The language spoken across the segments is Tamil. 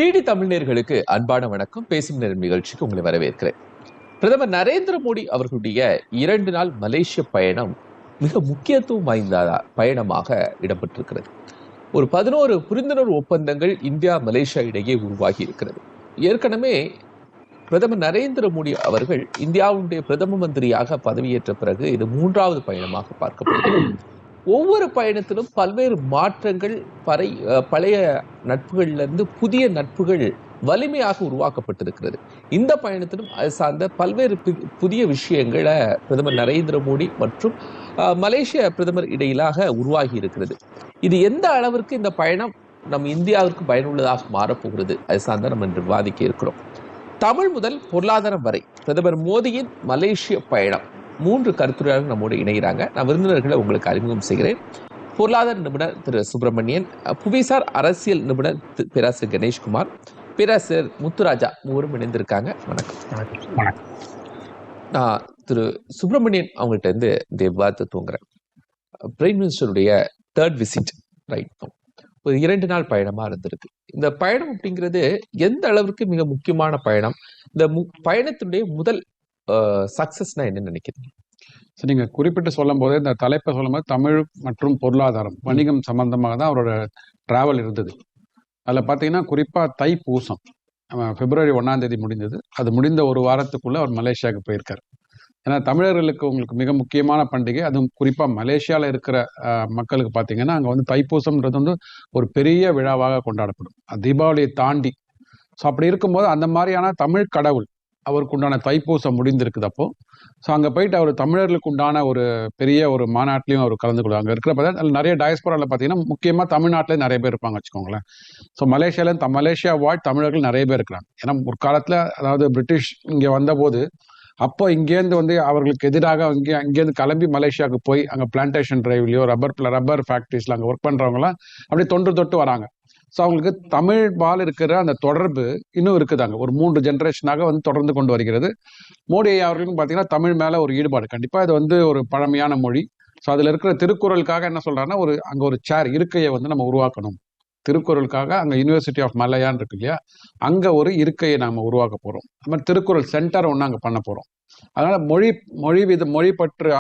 டிடி தமிழர்களுக்கு அன்பான வணக்கம். பேசும் நேரம் நிகழ்ச்சிக்கு உங்களை வரவேற்கிறேன். பிரதமர் நரேந்திர மோடி அவர்களுடைய 2 நாள் மலேசிய பயணம் மிக முக்கியத்துவம் வாய்ந்த பயணமாக இடம்பெற்றிருக்கிறது. ஒரு 11 புரிந்துணர்வு ஒப்பந்தங்கள் இந்தியா மலேசியா இடையே உருவாகி இருக்கிறது. ஏற்கனவே பிரதமர் நரேந்திர மோடி அவர்கள் இந்தியாவுடைய பிரதம மந்திரியாக பதவியேற்ற பிறகு இது 3வது பயணமாக பார்க்கப்படுகிறது. ஒவ்வொரு பயணத்திலும் பல்வேறு மாற்றங்கள், பழைய நட்புகளிலிருந்து புதிய நட்புகள் வலிமையாக உருவாக்கப்பட்டிருக்கிறது. இந்த பயணத்திலும் அது சார்ந்த பல்வேறு புதிய விஷயங்களை பிரதமர் நரேந்திர மோடி மற்றும் மலேசிய பிரதமர் இடையிலாக உருவாகி இருக்கிறது. இது எந்த அளவிற்கு இந்த பயணம் நம் இந்தியாவிற்கு பயனுள்ளதாக மாறப்போகிறது, அது சார்ந்த நம்ம இன்று விவாதிக்க இருக்கிறோம். தமிழ் முதல் பொருளாதாரம் வரை பிரதமர் மோடியின் மலேசிய பயணம் 3 கருத்துரையாளர்கள் நம்மோடு இணைகிறாங்க. நான் விருந்தினர்களை உங்களுக்கு அறிமுகம் செய்கிறேன். பொருளாதார நிபுணர் திரு சுப்பிரமணியன், புவிசார் அரசியல் நிபுணர் பேராசிரியர் கணேஷ்குமார், பேராசிரியர் முத்துராஜா, மூவரும் இணைந்திருக்காங்க. வணக்கம். நான் திரு சுப்பிரமணியன் அவங்கள்ட்ட இருந்து இந்த விவாதத்தை தூங்குறேன். பிரைம் மினிஸ்டருடைய 3rd விசிட் ரைட் ஒரு 2 நாள் பயணமா இருந்திருக்கு. இந்த பயணம் அப்படிங்கிறது எந்த அளவிற்கு மிக முக்கியமான பயணம்? இந்த பயணத்தினுடைய முதல் சக்சஸ்னா என்ன நினைக்கிறீங்க? நீங்க குறிப்பிட்டு சொல்லும் போது இந்த தலைப்பை சொல்லும் போது தமிழ் மற்றும் பொருளாதாரம் வணிகம் சம்பந்தமாக தான் அவரோட டிராவல் இருந்தது. அதில் பார்த்தீங்கன்னா குறிப்பாக தைப்பூசம் பிப்ரவரி 1ஆம் தேதி முடிந்தது. அது முடிந்த ஒரு வாரத்துக்குள்ள அவர் மலேசியாவுக்கு போயிருக்காரு. ஏன்னா தமிழர்களுக்கு உங்களுக்கு மிக முக்கியமான பண்டிகை, அதுவும் குறிப்பாக மலேசியாவில் இருக்கிற மக்களுக்கு பார்த்தீங்கன்னா அங்கே வந்து தைப்பூசம்ன்றது வந்து ஒரு பெரிய விழாவாக கொண்டாடப்படும். தீபாவளியை தாண்டி. ஸோ அப்படி இருக்கும்போது அந்த மாதிரியான தமிழ் கடவுள் அவருக்கு உண்டான தைப்பூசம் முடிந்திருக்குது. அப்போ ஸோ அங்கே போயிட்டு அவர் தமிழர்களுக்கு உண்டான ஒரு பெரிய ஒரு மாநாட்டிலையும் அவர் கலந்து கொள்வாங்க. அங்கே இருக்கிற பார்த்தா நிறைய டயஸ்போராவில் பார்த்தீங்கன்னா முக்கியமாக தமிழ்நாட்டிலே நிறைய பேர் இருப்பாங்க வச்சுக்கோங்களேன். ஸோ மலேசியா வாழ் தமிழர்கள் நிறைய பேர் இருக்கிறாங்க. ஏன்னா ஒரு காலத்தில் அதாவது பிரிட்டிஷ் இங்கே வந்தபோது அப்போ இங்கேருந்து வந்து அவர்களுக்கு எதிராக இங்கேருந்து கிளம்பி மலேசியாவுக்கு போய் அங்கே பிளான்டேஷன் டிரைவ்லையோ ரப்பர் ஃபேக்ட்ரிஸில் அங்கே ஒர்க் பண்ணுறவங்களாம் அப்படி தொட்டு வராங்க. ஸோ அவங்களுக்கு தமிழ் பால் இருக்கிற அந்த தொடர்பு இன்னும் இருக்குதாங்க. ஒரு 3 ஜென்ரேஷனாக வந்து தொடர்ந்து கொண்டு வருகிறது. மோடி அவர்களுக்கும் பார்த்தீங்கன்னா தமிழ் மேலே ஒரு ஈடுபாடு. கண்டிப்பாக இது வந்து ஒரு பழமையான மொழி. ஸோ அதில் இருக்கிற திருக்குறளுக்காக என்ன சொல்கிறாங்கன்னா அங்கே ஒரு சேர் இருக்கையை வந்து நம்ம உருவாக்கணும். திருக்குறளுக்காக அங்கே யூனிவர்சிட்டி ஆஃப் மலையான்னு இருக்கு இல்லையா, அங்கே ஒரு இருக்கையை நாம் உருவாக்க போகிறோம். அது மாதிரி திருக்குறள் சென்டர் ஒன்று அங்கே பண்ண போகிறோம். அதனால் மொழி பற்று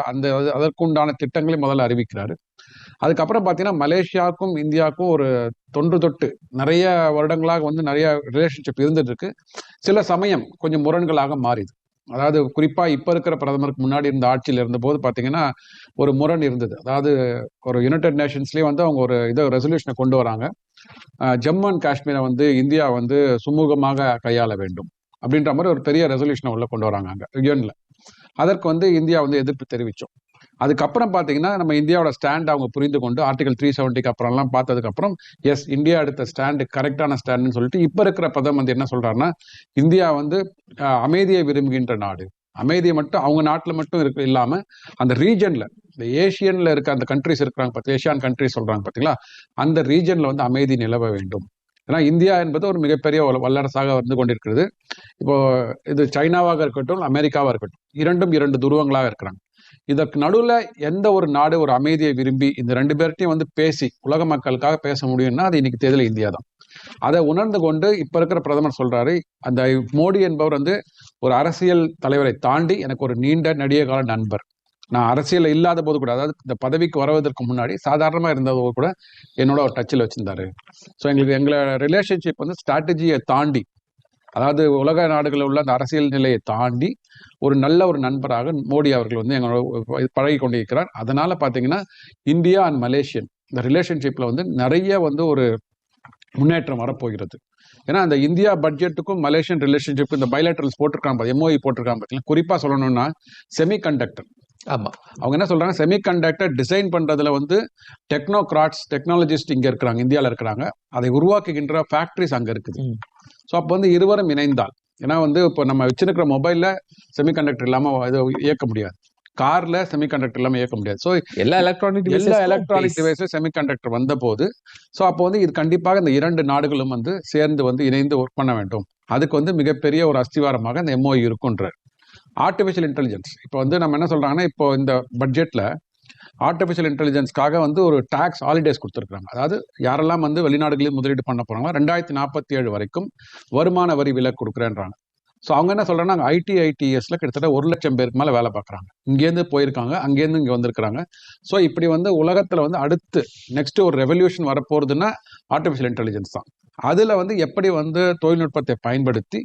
அதற்குண்டான திட்டங்களை முதல்ல அறிவிக்கிறாரு. அதுக்கப்புறம் பார்த்தீங்கன்னா மலேசியாவுக்கும் இந்தியாவுக்கும் ஒரு தொட்டு நிறைய வருடங்களாக வந்து நிறைய ரிலேஷன்ஷிப் இருந்துட்டு இருக்கு. சில சமயம் கொஞ்சம் முரண்களாக மாறிது. அதாவது குறிப்பாக இப்போ இருக்கிற பிரதமருக்கு முன்னாடி இருந்த ஆட்சியில் இருந்தபோது பார்த்தீங்கன்னா ஒரு முரண் இருந்தது. அதாவது ஒரு யுனைடெட் நேஷன்ஸ்லேயே வந்து அவங்க ஒரு ரெசல்யூஷனை கொண்டு வராங்க. ஜம்மு அண்ட் காஷ்மீரை வந்து இந்தியா வந்து சுமூகமாக கையாள வேண்டும் அப்படின்ற மாதிரி ஒரு பெரிய ரெசல்யூஷனை உள்ள கொண்டு வராங்க அங்கே யூஎன்ல. அதற்கு வந்து இந்தியா வந்து எதிர்ப்பு தெரிவித்தோம். அதுக்கப்புறம் பார்த்தீங்கன்னா நம்ம இந்தியாவோட ஸ்டாண்ட் அவங்க புரிந்து கொண்டு ஆர்டிகல் 370 அப்புறம்லாம் பார்த்ததுக்கப்புறம் எஸ் இந்தியா எடுத்த ஸ்டாண்டு கரெக்டான ஸ்டாண்டுன்னு சொல்லிட்டு இப்போ இருக்கிற பிரதமர் வந்து என்ன சொல்கிறாருன்னா, இந்தியா வந்து அமைதியை விரும்புகின்ற நாடு, அமைதியை மட்டும் அவங்க நாட்டில் மட்டும் இல்லாமல் அந்த ரீஜனில் இந்த ஏஷியனில் இருக்க அந்த கண்ட்ரிஸ் இருக்கிறாங்க, ஏஷியான் கண்ட்ரிஸ் சொல்கிறாங்க பார்த்தீங்களா, அந்த ரீஜனில் வந்து அமைதி நிலவ வேண்டும். ஏன்னா இந்தியா என்பது ஒரு மிகப்பெரிய வல்லரசாக வந்து கொண்டிருக்கிறது. இப்போ இது சைனாவாக இருக்கட்டும் அமெரிக்காவாக இருக்கட்டும், இரண்டும் 2 துருவங்களாக இருக்கிறாங்க. இதற்கு நடுவில் எந்த ஒரு நாடு ஒரு அமைதியை விரும்பி இந்த 2 பேர்ட்டையும் வந்து பேசி உலக மக்களுக்காக பேச முடியும்னா அது இன்னைக்கு தேர்தல் இந்தியா தான். அதை உணர்ந்து கொண்டு இப்ப இருக்கிற பிரதமர் சொல்றாரு, அந்த மோடி என்பவர் வந்து ஒரு அரசியல் தலைவரை தாண்டி எனக்கு ஒரு நீண்ட நெடிய கால நண்பர். நான் அரசியல் இல்லாத போது கூட, அதாவது இந்த பதவிக்கு வருவதற்கு முன்னாடி சாதாரணமாக இருந்தது கூட என்னோட ஒரு டச்சில் வச்சிருந்தாரு. ஸோ எங்களோட ரிலேஷன்ஷிப் வந்து ஸ்ட்ராட்டஜியை தாண்டி, அதாவது உலக நாடுகளில் உள்ள அந்த அரசியல் நிலையை தாண்டி ஒரு நல்ல ஒரு நண்பராக மோடி அவர்கள் வந்து எங்களோட பழகி கொண்டிருக்கிறார். அதனால பார்த்தீங்கன்னா இந்தியா அண்ட் மலேசியன் இந்த ரிலேஷன்ஷிப்பில் வந்து நிறைய வந்து ஒரு முன்னேற்றம் வரப்போகிறது. ஏன்னா அந்த இந்தியா பட்ஜெட்டுக்கும் மலேசியன் ரிலேஷன்ஷிப் இந்த பைலேட்டரல்ஸ் போட்டிருக்காங்க, எம்ஓஇ போட்டிருக்காங்க பார்த்தீங்கன்னா. குறிப்பாக சொல்லணும்னா செமிகண்டக்டர். ஆமாம், அவங்க என்ன சொல்றாங்க, செமிகண்டக்டர் டிசைன் பண்றதுல வந்து டெக்னாலஜிஸ்ட் இங்க இருக்கிறாங்க, இந்தியாவில் இருக்கிறாங்க. அதை உருவாக்குகின்ற ஃபேக்டரிஸ் அங்கே இருக்குது. ஸோ அப்போ வந்து இருவரும் இணைந்தால், ஏன்னா வந்து இப்போ நம்ம வச்சிருக்கிற மொபைலில் செமிகண்டக்டர் இல்லாமல் இது இயக்க முடியாது, கார்ல செமிகண்டக்டர் இல்லாமல் இயக்க முடியாது. ஸோ எல்லா எலக்ட்ரானிக் டிவைஸும் செமிகண்டக்டர் வந்த போது, ஸோ அப்போ வந்து இது கண்டிப்பாக இந்த 2 நாடுகளும் வந்து சேர்ந்து வந்து இணைந்து ஒர்க் பண்ண வேண்டும். அதுக்கு வந்து மிகப்பெரிய ஒரு அஸ்திவாரமாக இந்த எம்ஓஇ இருக்குன்றார். ஆர்டிஃபிஷியல் இன்டெலிஜென்ஸ் இப்போ வந்து நம்ம என்ன சொல்றாங்கன்னா, இப்போ இந்த பட்ஜெட்ல ஆர்டிஃபிஷியல் இன்டெலிஜென்ஸ்க்காக வந்து ஒரு டாக்ஸ் ஹாலிடேஸ் கொடுத்துருக்காங்க. அதாவது யாரெல்லாம் வந்து வெளிநாடுகளில் முதலீடு பண்ண போறாங்களோ 2047 வரைக்கும் வருமான வரி விலக்கு கொடுக்குறேன்றாங்க. ஸோ அவங்க என்ன சொல்றாங்கன்னா, ஐடிஎஸ்ல கிட்டத்தட்ட 1,00,000 பேருக்கு மேலே வேலை பார்க்குறாங்க. இங்கேருந்து போயிருக்காங்க, அங்கேருந்து இங்கே வந்திருக்கிறாங்க. ஸோ இப்படி வந்து உலகத்தில் வந்து அடுத்து நெக்ஸ்ட் ஒரு ரெவல்யூஷன் வரப்போறதுன்னா ஆர்டிஃபிஷியல் இன்டெலிஜென்ஸ் தான். அதில் வந்து எப்படி வந்து தொழில்நுட்பத்தை பயன்படுத்தி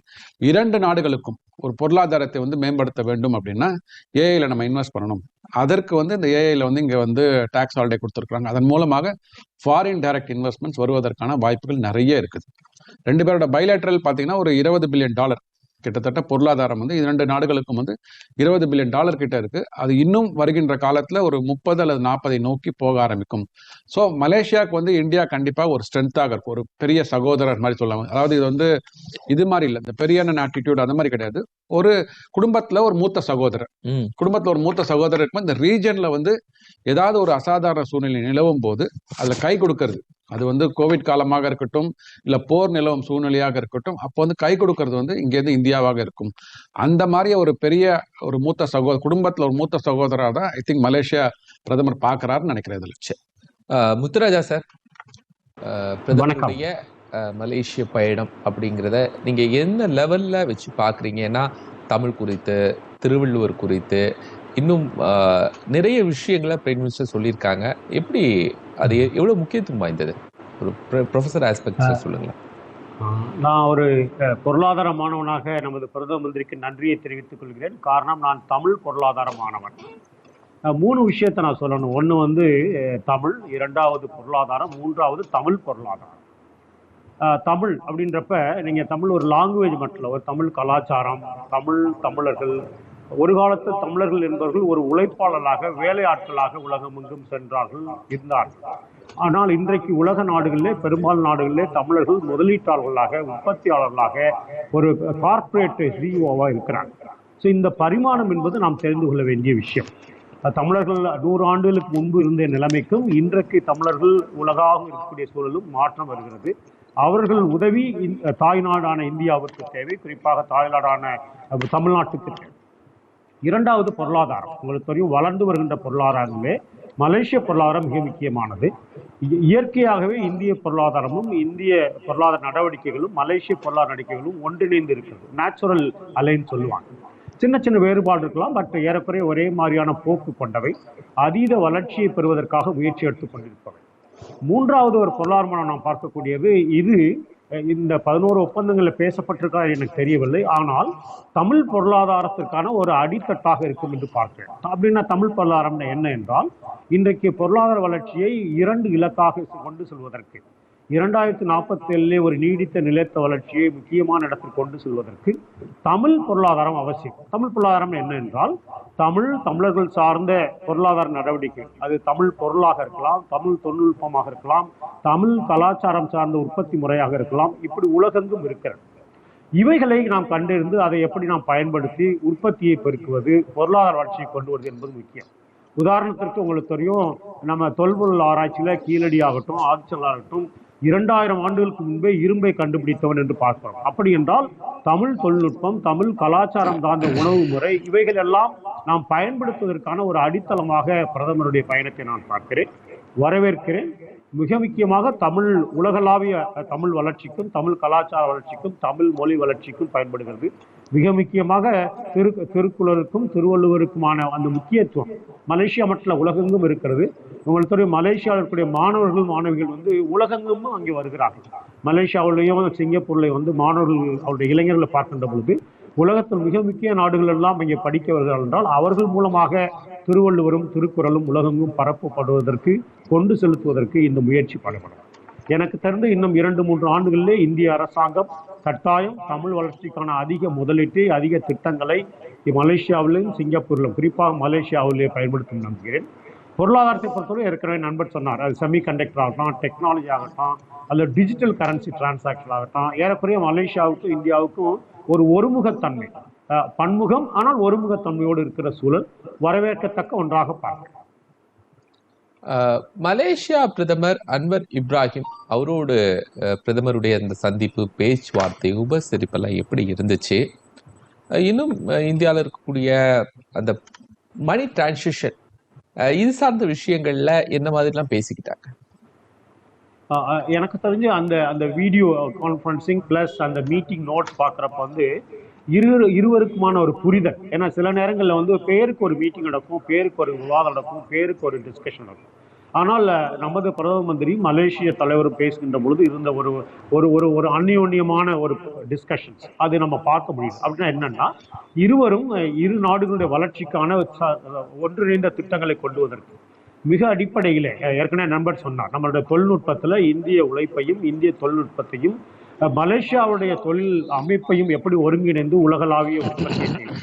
2 நாடுகளுக்கும் ஒரு பொருளாதாரத்தை வந்து மேம்படுத்த வேண்டும் அப்படின்னா ஏஐல நம்ம இன்வெஸ்ட் பண்ணணும். அதற்கு வந்து இந்த ஏஐல வந்து இங்கே வந்து டாக்ஸ் ஹாலிடே கொடுத்துருக்காங்க. அதன் மூலமாக ஃபாரின் டைரக்ட் இன்வெஸ்ட்மெண்ட்ஸ் வருவதற்கான வாய்ப்புகள் நிறைய இருக்குது. 2 பேரோட பைலேட்ரல் பார்த்தீங்கன்னா ஒரு $20 பில்லியன் கிட்டத்தட்ட பொருளாதாரம் வந்து 2 நாடுகளுக்கும் வந்து $20 பில்லியன் கிட்ட இருக்கு. அது இன்னும் வருகின்ற காலத்துல ஒரு 30 அல்லது 40 நோக்கி போக ஆரம்பிக்கும். ஸோ மலேசியாவுக்கு வந்து இந்தியா கண்டிப்பா ஒரு ஸ்ட்ரென்த்தாக இருக்கும், ஒரு பெரிய சகோதரர் மாதிரி சொல்லலாம். அதாவது இது வந்து இது மாதிரி இல்லை, இந்த பெரிய ஆட்டிடியூட் அந்த மாதிரி கிடையாது. ஒரு குடும்பத்துல ஒரு மூத்த சகோதரர், குடும்பத்துல ஒரு மூத்த சகோதரர் இருக்கும். இந்த ரீஜன்ல வந்து ஏதாவது ஒரு அசாதாரண சூழ்நிலை நிலவும் போது அதுல கை கொடுக்கறது, அது வந்து கோவிட் காலமாக இருக்கட்டும், இல்ல போர் நிலவும் சூழ்நிலையாக இருக்கட்டும், அப்போ வந்து கை கொடுக்கறது வந்து இங்கேருந்து இந்தியாவாக இருக்கும். அந்த மாதிரி ஒரு பெரிய ஒரு மூத்த சகோதரர், குடும்பத்துல ஒரு மூத்த சகோதரராக தான் ஐ திங்க் மலேசியா பிரதமர் பார்க்கறாருன்னு நினைக்கிறேன். இதுல முத்துராஜா சார், பிரதமருடைய மலேசிய பயணம் அப்படிங்கிறத நீங்க என்ன லெவல்ல வச்சு பாக்குறீங்க? ஏன்னா தமிழ் குறித்து, திருவள்ளுவர் குறித்து இன்னும் நிறைய விஷயங்களை பிரைம் மினிஸ்டர் சொல்லியிருக்காங்க. எப்படி அது எவ்வளவு முக்கியத்துவம் வாய்ந்தது? ஒரு ப்ரொஃபஸர் ஆஸ்பெக்ட்ல சொல்லுங்களேன். நான் ஒரு பொருளாதார மாணவனாக நமது பிரதம மந்திரிக்கு நன்றியை தெரிவித்துக் கொள்கிறேன். காரணம், நான் தமிழ் பொருளாதார மாணவன். 3 விஷயத்தை நான் சொல்லணும். ஒன்று வந்து தமிழ், 2வது பொருளாதாரம், 3வது தமிழ் பொருளாதாரம். தமிழ் அப்படின்றப்ப நீங்கள் தமிழ் ஒரு லாங்குவேஜ் மட்டும் இல்லை, ஒரு தமிழ் கலாச்சாரம், தமிழர்கள் ஒரு காலத்தில் தமிழர்கள் என்பவர்கள் ஒரு உழைப்பாளர்களாக, வேலையாட்களாக உலகமெங்கும் சென்றார்கள், இருந்தார்கள். ஆனால் இன்றைக்கு உலக நாடுகளிலே, பெரும்பாலும் நாடுகளிலே தமிழர்கள் முதலீட்டாளர்களாக, உற்பத்தியாளர்களாக, ஒரு கார்ப்பரேட் சிஇஓவாக இருக்கிறாங்க. ஸோ இந்த பரிமாணம் என்பது நாம் தெரிந்து கொள்ள வேண்டிய விஷயம். தமிழர்கள் 100 ஆண்டுகளுக்கு முன்பு இருந்த நிலைமைக்கும் இன்றைக்கு தமிழர்கள் உலகாக இருக்கக்கூடிய சூழலும் மாற்றம் வருகிறது. அவர்கள் உதவி தாய்நாடான இந்தியாவிற்கு தேவை, குறிப்பாக தாய்நாடான தமிழ்நாட்டுக்கு தேவை. 2வது பொருளாதாரம். உங்களுக்கு தெரியும், வளர்ந்து வருகின்ற பொருளாதாரங்களே மலேசிய பொருளாதாரம் மிக முக்கியமானது. இயற்கையாகவே இந்திய பொருளாதாரமும் இந்திய பொருளாதார நடவடிக்கைகளும் மலேசிய பொருளாதார நடவடிக்கைகளும் ஒன்றிணைந்து இருக்கிறது. நேச்சுரல் அலைன்னு சொல்லுவாங்க. சின்ன சின்ன வேறுபாடு இருக்கலாம், பட் ஏறக்குறைய ஒரே மாதிரியான போக்கு கொண்டவை, அதீத வளர்ச்சியை பெறுவதற்காக முயற்சி எடுத்துக் கொண்டிருப்பவை. 3வது ஒரு பொருளாதாரம் நாம் பார்க்கக்கூடியது, இது இந்த 11 ஒப்பந்தங்களில் பேசப்பட்டிருக்கா எனக்கு தெரியவில்லை, ஆனால் தமிழ் பொருளாதாரத்திற்கான ஒரு அடித்தட்டாக இருக்கும் என்று பார்க்கிறேன். அப்படின்னா தமிழ் பொருளாதாரம் என்ன என்றால், இன்றைக்கு பொருளாதார வளர்ச்சியை 2 இலக்காக கொண்டு செல்வதற்கு, 2047 ஒரு நீடித்த நிலைத்த வளர்ச்சியை முக்கியமான இடத்தில் கொண்டு செல்வதற்கு தமிழ் பொருளாதாரம் அவசியம். தமிழ் பொருளாதாரம் என்ன என்றால், தமிழர்கள் சார்ந்த பொருளாதார நடவடிக்கை, அது தமிழ் பொருளாக இருக்கலாம், தமிழ் தொழில்நுட்பமாக இருக்கலாம், தமிழ் கலாச்சாரம் சார்ந்த உற்பத்தி முறையாக இருக்கலாம், இப்படி உலகெங்கும் இருக்கிறது. இவைகளை நாம் கண்டறிந்து அதை எப்படி நாம் பயன்படுத்தி உற்பத்தியை பெருக்குவது, பொருளாதார வளர்ச்சியை கொண்டு வருவது என்பது முக்கியம். உதாரணத்திற்கு உங்களுக்கு தெரியும், நம்ம தொல்பொருள் ஆராய்ச்சியில கீழடி ஆகட்டும், ஆதிச்சல் ஆகட்டும், 2000 ஆண்டுகளுக்கு முன்பே இரும்பை கண்டுபிடித்தவன் என்று பார்க்கிறோம். அப்படி என்றால் தமிழ் தொழில்நுட்பம், தமிழ் கலாச்சாரம் சார்ந்த உணவு முறை, இவைகள் எல்லாம் நாம் பயன்படுத்துவதற்கான ஒரு அடித்தளமாக பிரதமருடைய பயணத்தை நான் பார்க்கிறேன், வரவேற்கிறேன். மிக முக்கியமாக தமிழ் உலகளாவிய தமிழ் வளர்ச்சிக்கும், தமிழ் கலாச்சார வளர்ச்சிக்கும், தமிழ் மொழி வளர்ச்சிக்கும் பயன்படுகிறது. மிக முக்கியமாக திருக்குறளுக்கும் திருவள்ளுவருக்குமான அந்த முக்கியத்துவம் மலேசியா மட்டும் உலகெங்கும் இருக்கிறது. உங்களுக்கு தெரியும், மலேசியாவில் இருக்கக்கூடிய மாணவர்கள் மாணவிகள் வந்து உலகெங்கும் அங்கே வருகிறார்கள். மலேசியாவிலையும் சிங்கப்பூர்லையும் வந்து மாணவர்கள், அவருடைய இளைஞர்களை பார்க்கின்ற பொழுது உலகத்தில் மிக முக்கிய நாடுகள் எல்லாம் இங்கே படிக்க வருகிறார்கள் என்றால் அவர்கள் மூலமாக திருவள்ளுவரும் திருக்குறளும் உலகெங்கும் பரப்பப்படுவதற்கு, கொண்டு செலுத்துவதற்கு இந்த முயற்சி பாடுபடும். எனக்கு தெரிந்து இன்னும் 2-3 ஆண்டுகளிலே இந்திய அரசாங்கம் கட்டாயம் தமிழ் வளர்ச்சிக்கான அதிக முதலீட்டை, அதிக திட்டங்களை மலேசியாவிலும் சிங்கப்பூரிலும், குறிப்பாக மலேசியாவிலே பயன்படுத்தும் நம்புகிறேன். பொருளாதாரத்தை பொறுத்தவரை ஏற்கனவே நண்பர் சொன்னார், அது செமி கண்டக்டர் ஆகட்டும், டெக்னாலஜி ஆகட்டும், அல்லது டிஜிட்டல் கரன்சி டிரான்சாக்ஷன் ஆகட்டும், ஏறக்குறைய மலேசியாவுக்கும் இந்தியாவுக்கும் ஒரு ஒருமுகத்தன்மை, பன்முகம் ஆனால் ஒருமுகத்தன்மையோடு இருக்கிற சூழல் வரவேற்கத்தக்க ஒன்றாக பார்க்கிறேன். மலேசியா பிரதமர் அன்வர் இப்ராஹிம் அவரோடு பிரதமருடைய அந்த சந்திப்பு, பேச்சுவார்த்தை, உபசரிப்பெல்லாம் எப்படி இருந்துச்சு? இன்னும் இந்தியாவில் இருக்கக்கூடிய அந்த மணி டிரான்சிஷன் இது சார்ந்த விஷயங்கள்ல என்ன மாதிரிலாம் பேசிக்கிட்டாங்க? எனக்கு தெரிஞ்சு அந்த அந்த வீடியோ கான்ஃபரன்சிங் பிளஸ் அந்த மீட்டிங் நோட்ஸ் பார்க்குறப்ப வந்து இருவருக்குமான ஒரு புரிதல். ஏன்னா சில நேரங்களில் வந்து பேருக்கு ஒரு மீட்டிங் நடக்கும், பேருக்கு ஒரு விவாதம் நடக்கும், பேருக்கு ஒரு டிஸ்கஷன் நடக்கும். ஆனால் நமது பிரதம மந்திரி மலேசிய தலைவர் பேசுகின்ற பொழுது இருந்த ஒரு ஒரு ஒரு ஒரு அந்யோன்யமான ஒரு டிஸ்கஷன்ஸ் அது நம்ம பார்க்க முடியும். அப்படின்னா என்னன்னா, இருவரும் இரு நாடுகளுடைய வளர்ச்சிக்கான ஒன்றிணைந்த திட்டங்களை கொண்டுவதற்கு மிக அடிப்படையிலே ஏற்கனவே நண்பர் சொன்னார், நம்மளுடைய தொழில்நுட்பத்தில் இந்திய உழைப்பையும் இந்திய தொழில்நுட்பத்தையும் மலேசியாவுடைய தொழில் அமைப்பையும் எப்படி ஒருங்கிணைந்து உலகளாவிய உற்பத்தியை செய்யும்.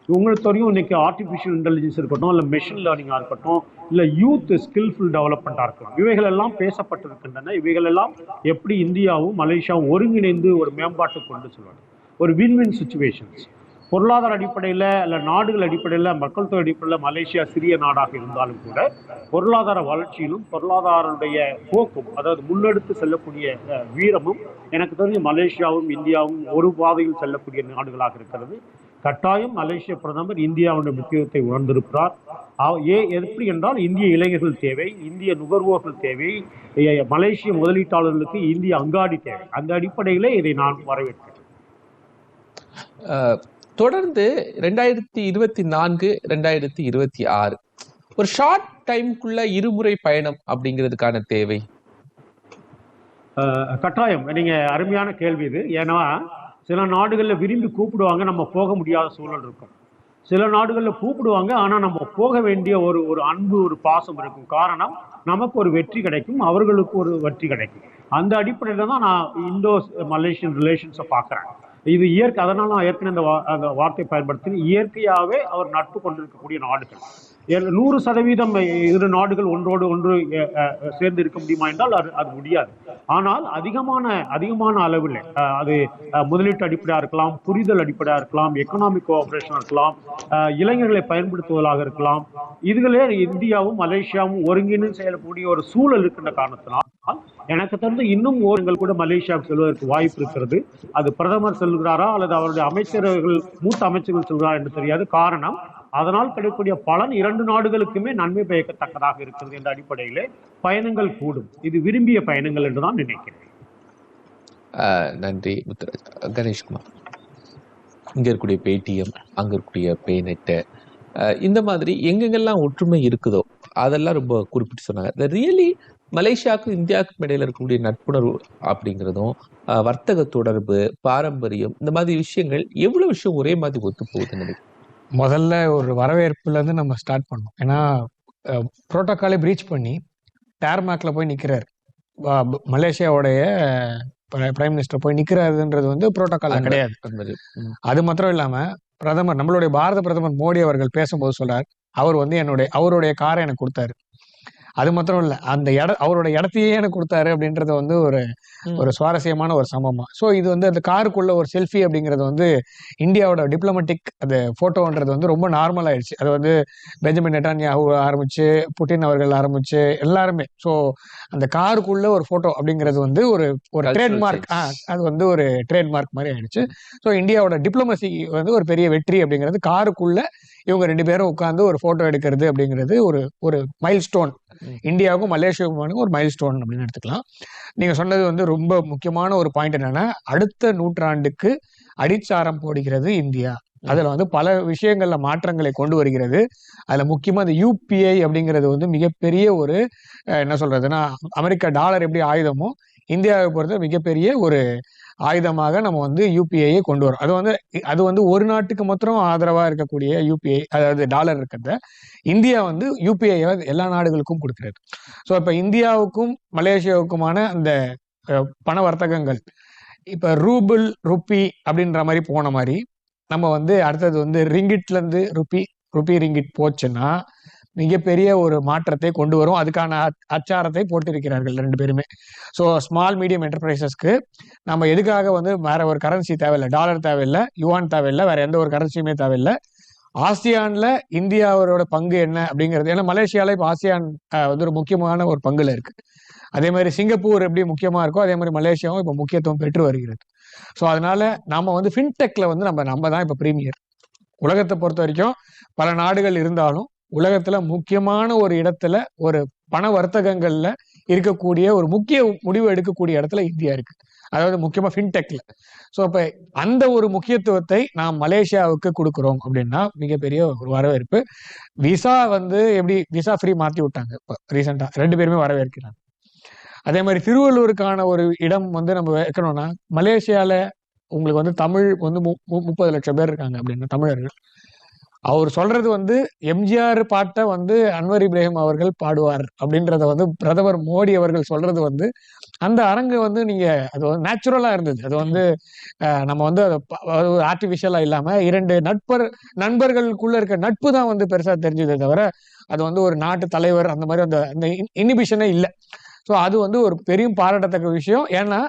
உங்களுக்கு தெரியும், இன்னைக்கு ஆர்டிஃபிஷியல் இன்டெலிஜென்ஸ் இருக்கட்டும், இல்லை மெஷின் லேர்னிங்காக இருக்கட்டும், இல்லை யூத் ஸ்கில்ஃபுல் டெவலப்மெண்ட்டாக இருக்கலாம், இவைகள் எல்லாம் பேசப்பட்டிருக்கின்றன. இவைகள் எல்லாம் எப்படி இந்தியாவும் மலேசியாவும் ஒருங்கிணைந்து ஒரு மேம்பாட்டுக்கு கொண்டு செல்வாங்க. ஒரு வின்-வின் சுச்சுவேஷன்ஸ். பொருளாதார அடிப்படையில் இல்லை நாடுகள் அடிப்படையில் மக்கள் தொகை அடிப்படையில் மலேசியா சிறிய நாடாக இருந்தாலும் கூட பொருளாதார வளர்ச்சியிலும் பொருளாதாரனுடைய போக்கும், அதாவது முன்னெடுத்து செல்லக்கூடிய வீரமும் எனக்கு தெரிஞ்சு மலேசியாவும் இந்தியாவும் ஒரு பாதையில் செல்லக்கூடிய நாடுகளாக இருக்கிறது. கட்டாயம் மலேசிய பிரதமர் இந்தியாவுடைய முக்கியத்துவத்தை உணர்ந்திருக்கிறார். எப்படி என்றால் இந்திய இளைஞர்கள் தேவை, இந்திய நுகர்வோர்கள் தேவை, மலேசிய முதலீட்டாளர்களுக்கு இந்திய அங்காடி தேவை. அந்த அடிப்படையிலே இதை நான் வரவேற்கிறேன். தொடர்ந்து 2024 2026 ஒரு ஷார்ட் டைமுக்குள்ள இருமுறை பயணம் அப்படிங்கிறதுக்கான தேவை கட்டாயம். நீங்க அருமையான கேள்வி இது. ஏன்னா சில நாடுகளில் விரும்பி கூப்பிடுவாங்க, நம்ம போக முடியாத சூழல் இருக்கும். சில நாடுகளில் கூப்பிடுவாங்க, ஆனால் நம்ம போக வேண்டிய ஒரு ஒரு அன்பு, ஒரு பாசம் இருக்கும். காரணம், நமக்கு ஒரு வெற்றி கிடைக்கும், அவர்களுக்கு ஒரு வெற்றி கிடைக்கும். அந்த அடிப்படையில் தான் நான் இந்தோ மலேசியன் ரிலேஷன்ஸை பார்க்குறேன். இது இயற்கை. அதனால நான் ஏற்கனவே அந்த வார்த்தையை பயன்படுத்தி, இயற்கையாகவே அவர் நட்பு கொண்டிருக்கக்கூடிய நாடுகள். 100% இரு நாடுகள் ஒன்றோடு ஒன்று சேர்ந்து இருக்க முடியுமா என்றால் அது முடியாது. ஆனால் அதிகமான அளவில் அது முதலீட்டு அடிப்படையாக இருக்கலாம், புரிதல் அடிப்படையாக இருக்கலாம், எக்கனாமிக் கோஆபரேஷன் இருக்கலாம், இளைஞர்களை பயன்படுத்துவதாக இருக்கலாம். இதுகளே இந்தியாவும் மலேசியாவும் ஒருங்கிணைந்து செயல்படக்கூடிய ஒரு சூழல் இருக்கின்ற காரணத்தினால் எனக்கு தெரிந்து இன்னும் ஓரங்கள் கூட மலேசியாவுக்கு செல்வதற்கு வாய்ப்பு இருக்கிறது. அது பிரதமர் செல்கிறாரா அல்லது அவருடைய அமைச்சர்கள், மூத்த அமைச்சர்கள் செல்கிறாரா என்று தெரியாது. காரணம், அதனால் கிடைக்கக்கூடிய பலன் இரண்டு நாடுகளுக்குமே நன்மை பயக்கத்தக்கதாக இருக்கிறது என்ற அடிப்படையிலே பயணங்கள் கூடும். இது விரும்பிய பயணங்கள் என்றுதான் நினைக்கிறேன். நன்றி முத்துராஜ். கணேஷ்குமார், இங்க இருக்கக்கூடிய பேடிஎம், அங்க இருக்கக்கூடிய பேநெட், இந்த மாதிரி எங்கெங்கெல்லாம் ஒற்றுமை இருக்குதோ அதெல்லாம் ரொம்ப குறிப்பிட்டு சொன்னாங்க. ரியலி மலேசியாவுக்கும் இந்தியாவுக்கும் இடையில இருக்கக்கூடிய நட்புணர்வு அப்படிங்கிறதும் வர்த்தக தொடர்பு, பாரம்பரியம், இந்த மாதிரி விஷயங்கள் எவ்வளவு விஷயம் ஒரே மாதிரி ஒத்து போகுதுன்னு முதல்ல ஒரு வரவேற்புல இருந்து நம்ம ஸ்டார்ட் பண்ணோம். ஏன்னா புரோட்டோகாலை பிரீச் பண்ணி டேர்மேக்ல போய் நிக்கிறாரு மலேசியாவுடைய பிரைம் மினிஸ்டர் போய் நிக்கிறாருன்றது வந்து புரோட்டோகால்ல கிடையாது. அது மாத்திரம் இல்லாம பிரதமர், நம்மளுடைய பாரத பிரதமர் மோடி அவர்கள் பேசும்போது சொல்றாரு, அவர் வந்து அவருடைய காரை எனக்கு கொடுத்தாரு. அது மாத்திரம் இல்ல, அந்த அவரோட இடத்தையே எனக்கு கொடுத்தாரு அப்படின்றது வந்து ஒரு சுவாரஸ்யமான ஒரு சம்பவம். ஸோ இது வந்து அந்த காருக்குள்ள ஒரு செல்ஃபி அப்படிங்கிறது வந்து இந்தியாவோட டிப்ளமேட்டிக் அந்த போட்டோன்றது வந்து ரொம்ப நார்மல் ஆயிடுச்சு. அது வந்து பெஞ்சமின் நெட்டான்யாஹூ ஆரம்பிச்சு, புட்டின் அவர்கள் ஆரம்பிச்சு எல்லாருமே. ஸோ அந்த காருக்குள்ள ஒரு போட்டோ அப்படிங்கிறது வந்து ஒரு ட்ரேட்மார்க், அது வந்து ஒரு ட்ரேட்மார்க் மாதிரி ஆயிடுச்சு. ஸோ இந்தியாவோட டிப்ளமசி வந்து ஒரு பெரிய வெற்றி அப்படிங்கிறது, காருக்குள்ள இவங்க ரெண்டு பேரும் உட்காந்து ஒரு போட்டோ எடுக்கிறது அப்படிங்கிறது ஒரு மைல் ஸ்டோன். இந்தியாவுக்கும் மலேசியாவுக்கும் ஒரு மைல் ஸ்டோன் அப்படின்னு எடுத்துக்கலாம். நீங்க சொன்னது வந்து ரொம்ப முக்கியமான ஒரு பாயிண்ட். என்னன்னா, அடுத்த நூற்றாண்டுக்கு அடிச்சாரம் போடுகிறது இந்தியா. அதுல வந்து பல விஷயங்கள்ல மாற்றங்களை கொண்டு வருகிறது. அதுல முக்கியமா இந்த யூபிஐ அப்படிங்கிறது வந்து மிகப்பெரிய ஒரு என்ன சொல்றதுன்னா, அமெரிக்கா டாலர் எப்படி ஆயுதமோ, இந்தியாவை பொறுத்த மிகப்பெரிய ஒரு ஆயுதமாக நம்ம வந்து யூபிஐயை கொண்டு வரோம். அது வந்து ஒரு நாட்டுக்கு மாத்திரம் ஆதரவா இருக்கக்கூடிய யூபிஐ, அதாவது டாலர் இருக்கிறத இந்தியா வந்து யூபிஐ எல்லா நாடுகளுக்கும் கொடுக்கிறது. ஸோ இப்ப இந்தியாவுக்கும் மலேசியாவுக்குமான அந்த பண வர்த்தகங்கள் இப்ப ரூபிள் ருப்பி அப்படின்ற மாதிரி போன மாதிரி நம்ம வந்து அடுத்தது வந்து ரிங்கிட்ல இருந்து ருப்பி ரிங்கிட் போச்சுன்னா மிகப்பெரிய ஒரு மாற்றத்தை கொண்டு வரும். அதுக்கான அச்சாரத்தை போட்டிருக்கிறார்கள் ரெண்டு பேருமே. ஸோ ஸ்மால் மீடியம் என்டர்பிரைசஸ்க்கு நம்ம எதுக்காக வந்து வேற ஒரு கரன்சி தேவையில்லை, டாலர் தேவையில்லை, யுவான் தேவையில்லை, வேற எந்த ஒரு கரன்சியுமே தேவையில்லை. ஆசியான்ல இந்தியாவோட பங்கு என்ன அப்படிங்கிறது, ஏன்னா மலேசியால இப்போ ஆசியான் வந்து ஒரு முக்கியமான ஒரு பங்குல இருக்கு. அதே மாதிரி சிங்கப்பூர் எப்படி முக்கியமா இருக்கோ அதே மாதிரி மலேசியாவும் இப்போ முக்கியத்துவம் பெற்று வருகிறது. ஸோ அதனால நாம வந்து ஃபின்டெக்ல வந்து நம்ம தான் இப்போ பிரீமியர். உலகத்தை பொறுத்த வரைக்கும் பல நாடுகள் இருந்தாலும் உலகத்துல முக்கியமான ஒரு இடத்துல ஒரு பண வர்த்தகங்கள்ல இருக்கக்கூடிய ஒரு முக்கிய முடிவு எடுக்கக்கூடிய இடத்துல இந்தியா இருக்கு. அதாவது முக்கியமா ஃபின்டெக்ல. ஸோ அப்ப அந்த ஒரு முக்கியத்துவத்தை நாம் மலேசியாவுக்கு கொடுக்குறோம் அப்படின்னா மிகப்பெரிய ஒரு வரவேற்பு. விசா எப்படி விசா ஃப்ரீ மாத்தி விட்டாங்க இப்போ ரீசெண்டா, 2 பேருமே வரவேற்கிறாங்க. அதே மாதிரி திருவள்ளூருக்கான ஒரு இடம் நம்ம வைக்கணும்னா, மலேசியால உங்களுக்கு தமிழ் 30 லட்சம் பேர் இருக்காங்க அப்படின்னு தமிழர்கள். அவர் சொல்றது எம்ஜிஆர் பாட்டை அன்வர் இப்ராஹிம் அவர்கள் பாடுவார் அப்படின்றத பிரதமர் மோடி அவர்கள் சொல்றது அந்த அரங்கு நீங்க அது நேச்சுரலா இருந்தது. அது நம்ம அது ஆர்டிபிஷியலா இல்லாம 2 நண்பர்களுக்குள்ள இருக்க நட்பு தான் பெருசா தெரிஞ்சதே தவிர அது ஒரு நாட்டு தலைவர் அந்த மாதிரி அந்த இனிபிஷனே இல்லை. ஸோ அது ஒரு பெரிய பாராட்டத்தக்க விஷயம். ஏன்னா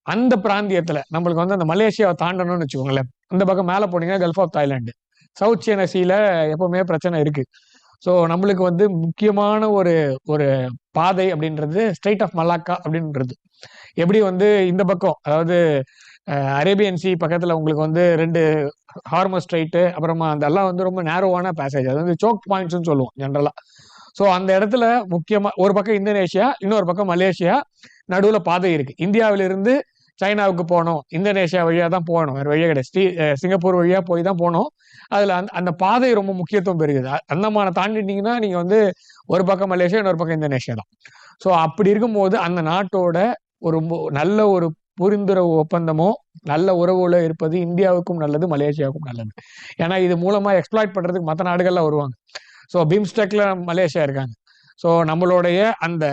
அந்த பிராந்தியத்துல நம்மளுக்கு அந்த மலேசியாவை தாண்டணும்னு வச்சுக்கோங்களேன், அந்த பக்கம் மேல போனீங்கன்னா Gulf of Thailand, South China சீல எப்பவுமே பிரச்சனை இருக்கு. ஸோ நம்மளுக்கு முக்கியமான ஒரு ஒரு பாதை அப்படின்றது ஸ்ட்ரெயிட் ஆஃப் மலாக்கா அப்படின்றது. எப்படி இந்த பக்கம் அதாவது அரேபியன் சி பக்கத்துல உங்களுக்கு 2 ஹார்மஸ் ஸ்ட்ரைட்டு, அப்புறமா அதெல்லாம் ரொம்ப நேரோவான பேசேஜ், அது சோக் பாயிண்ட்ஸ்னு சொல்லுவோம் ஜென்ரலா. ஸோ அந்த இடத்துல முக்கியமா ஒரு பக்கம் இந்தோனேஷியா, இன்னொரு பக்கம் மலேசியா, நடுவுல பாதை இருக்கு. இந்தியாவிலிருந்து சைனாவுக்கு போகணும், இந்தோனேஷியா வழியா தான் போகணும், வேற வழியா கிடையாது. சிங்கப்பூர் வழியா போய் தான் போகணும். அதுல அந்த பாதை ரொம்ப முக்கியத்துவம் பெறுகிறது. அந்தமான தாண்டிட்டீங்கன்னா நீங்க ஒரு பக்கம் மலேசியா, இன்னொரு பக்கம் இந்தோனேஷியா தான். ஸோ அப்படி இருக்கும்போது அந்த நாட்டோட ஒரு நல்ல ஒரு புரிந்துறவு ஒப்பந்தமோ நல்ல உறவுல இருப்பது இந்தியாவுக்கும் நல்லது, மலேசியாவுக்கும் நல்லது. ஏன்னா இது மூலமா எக்ஸ்ப்ளாய்ட் பண்றதுக்கு மற்ற நாடுகள்லாம் வருவாங்க. ஸோ பிம்ஸ்டெக்ல மலேசியா இருக்காங்க. ஸோ நம்மளுடைய அந்த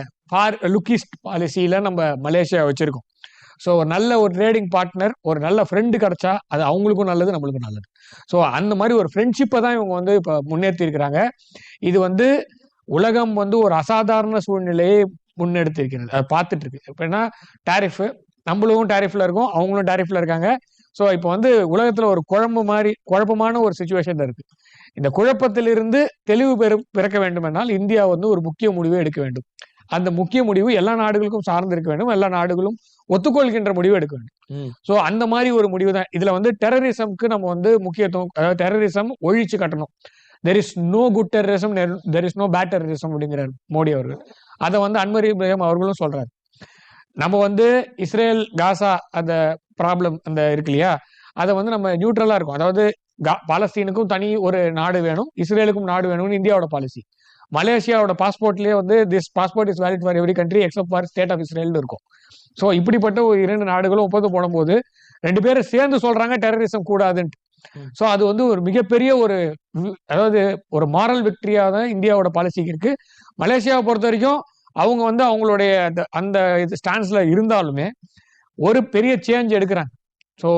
லுக்கிஸ்ட் பாலிசியில நம்ம மலேசியா வச்சிருக்கோம். ஸோ நல்ல ஒரு ட்ரேடிங் பார்ட்னர், ஒரு நல்ல ஃப்ரெண்டு கிடைச்சா அது அவங்களுக்கும் நல்லது, நம்மளுக்கும் நல்லது. ஸோ அந்த மாதிரி ஒரு ஃப்ரெண்ட்ஷிப்பை தான் இவங்க இப்போ முன்னேற்றி இருக்கிறாங்க. இது உலகம் ஒரு அசாதாரண சூழ்நிலையை முன்னெடுத்து இருக்கிறது, அதை பார்த்துட்டு இருக்கு. எப்படின்னா டாரிஃப், நம்மளும் டாரிஃப்ல இருக்கோம், அவங்களும் டாரிஃப்ல இருக்காங்க. ஸோ இப்போ உலகத்துல ஒரு குழப்பமான ஒரு சுச்சுவேஷன் இருக்கு. இந்த குழப்பத்திலிருந்து தெளிவு பிறக்க வேண்டும் என்றால் இந்தியா ஒரு முக்கிய முடிவை எடுக்க வேண்டும். அந்த முக்கிய முடிவு எல்லா நாடுகளுக்கும் சார்ந்து இருக்க வேண்டும், எல்லா நாடுகளும் ஒத்துக்கொள்கின்ற முடிவு எடுக்க வேண்டும். ஸோ அந்த மாதிரி ஒரு முடிவு தான் இதுல டெரரிசம்க்கு நம்ம முக்கியத்துவம், அதாவது டெரரிசம் ஒழிச்சு கட்டணும். There is no good terrorism, there is no bad terrorism அப்படிங்கிறார் மோடி அவர்கள். அதை அன்வர் இப்ராஹிம் அவர்களும் சொல்றாரு. நம்ம இஸ்ரேல் காசா அந்த ப்ராப்ளம் அந்த இருக்கு இல்லையா, அதை நம்ம நியூட்ரலா இருக்கும். அதாவது பாலஸ்தீனுக்கும் தனி ஒரு நாடு வேணும், இஸ்ரேலுக்கும் நாடு வேணும்னு இந்தியாவோட பாலிசி. மலேசியாவோட பாஸ்போர்ட்லயே this passport is valid for every country except for state of இஸ்ரேல்னு இருக்கும். ஸோ இப்படிப்பட்ட ஒரு 2 நாடுகளும் ஒப்பந்தம் போடும்போது 2 பேரும் சேர்ந்து சொல்றாங்க டெரரிசம் கூடாதுன்ட்டு. ஸோ அது ஒரு மிகப்பெரிய ஒரு அதாவது ஒரு மாரல் விக்டரியா தான் இந்தியாவோட பாலிசிக்கு இருக்கு. மலேசியாவை பொறுத்த வரைக்கும் அவங்க அவங்களுடைய அந்த ஸ்டாண்ட்ஸ்ல இருந்தாலுமே ஒரு பெரிய சேஞ்ச் எடுக்கிறாங்க. So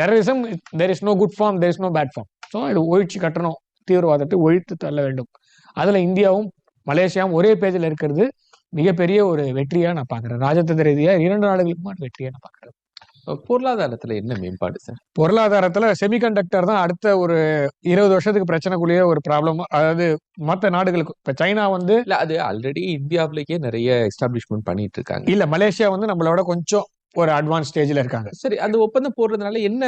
terrorism there is no good form, there is no bad form. So இது ஒழிச்சு கட்டணும், தீவிரவாதத்தை ஒழித்து தள்ள வேண்டும். அதுல இந்தியாவும் மலேசியாவும் ஒரே பேஜில் இருக்கிறது மிகப்பெரிய ஒரு வெற்றியா நான் பாக்குறேன். ராஜதந்திர ரீதியா 2 நாடுகளுக்குமான வெற்றியா நான் பாக்குறேன். பொருளாதாரத்துல என்ன மேம்பாடு சார்? பொருளாதாரத்துல செமிகண்டக்டர் தான் அடுத்த ஒரு 20 வருஷத்துக்கு பிரச்சனைக்குள்ளேயே ஒரு ப்ராப்ளம். அதாவது மற்ற நாடுகளுக்கு இப்ப சைனா இல்ல அது ஆல்ரெடி இந்தியாவிலேயே நிறைய எஸ்டாப்ளிஷ்மெண்ட் பண்ணிட்டு இருக்காங்க. இல்ல மலேசியா நம்மளோட கொஞ்சம் ஒரு அட்வான்ஸ் ஸ்டேஜ்ல இருக்காங்க. சரி, அந்த ஒப்பந்தம் போடுறதுனால என்ன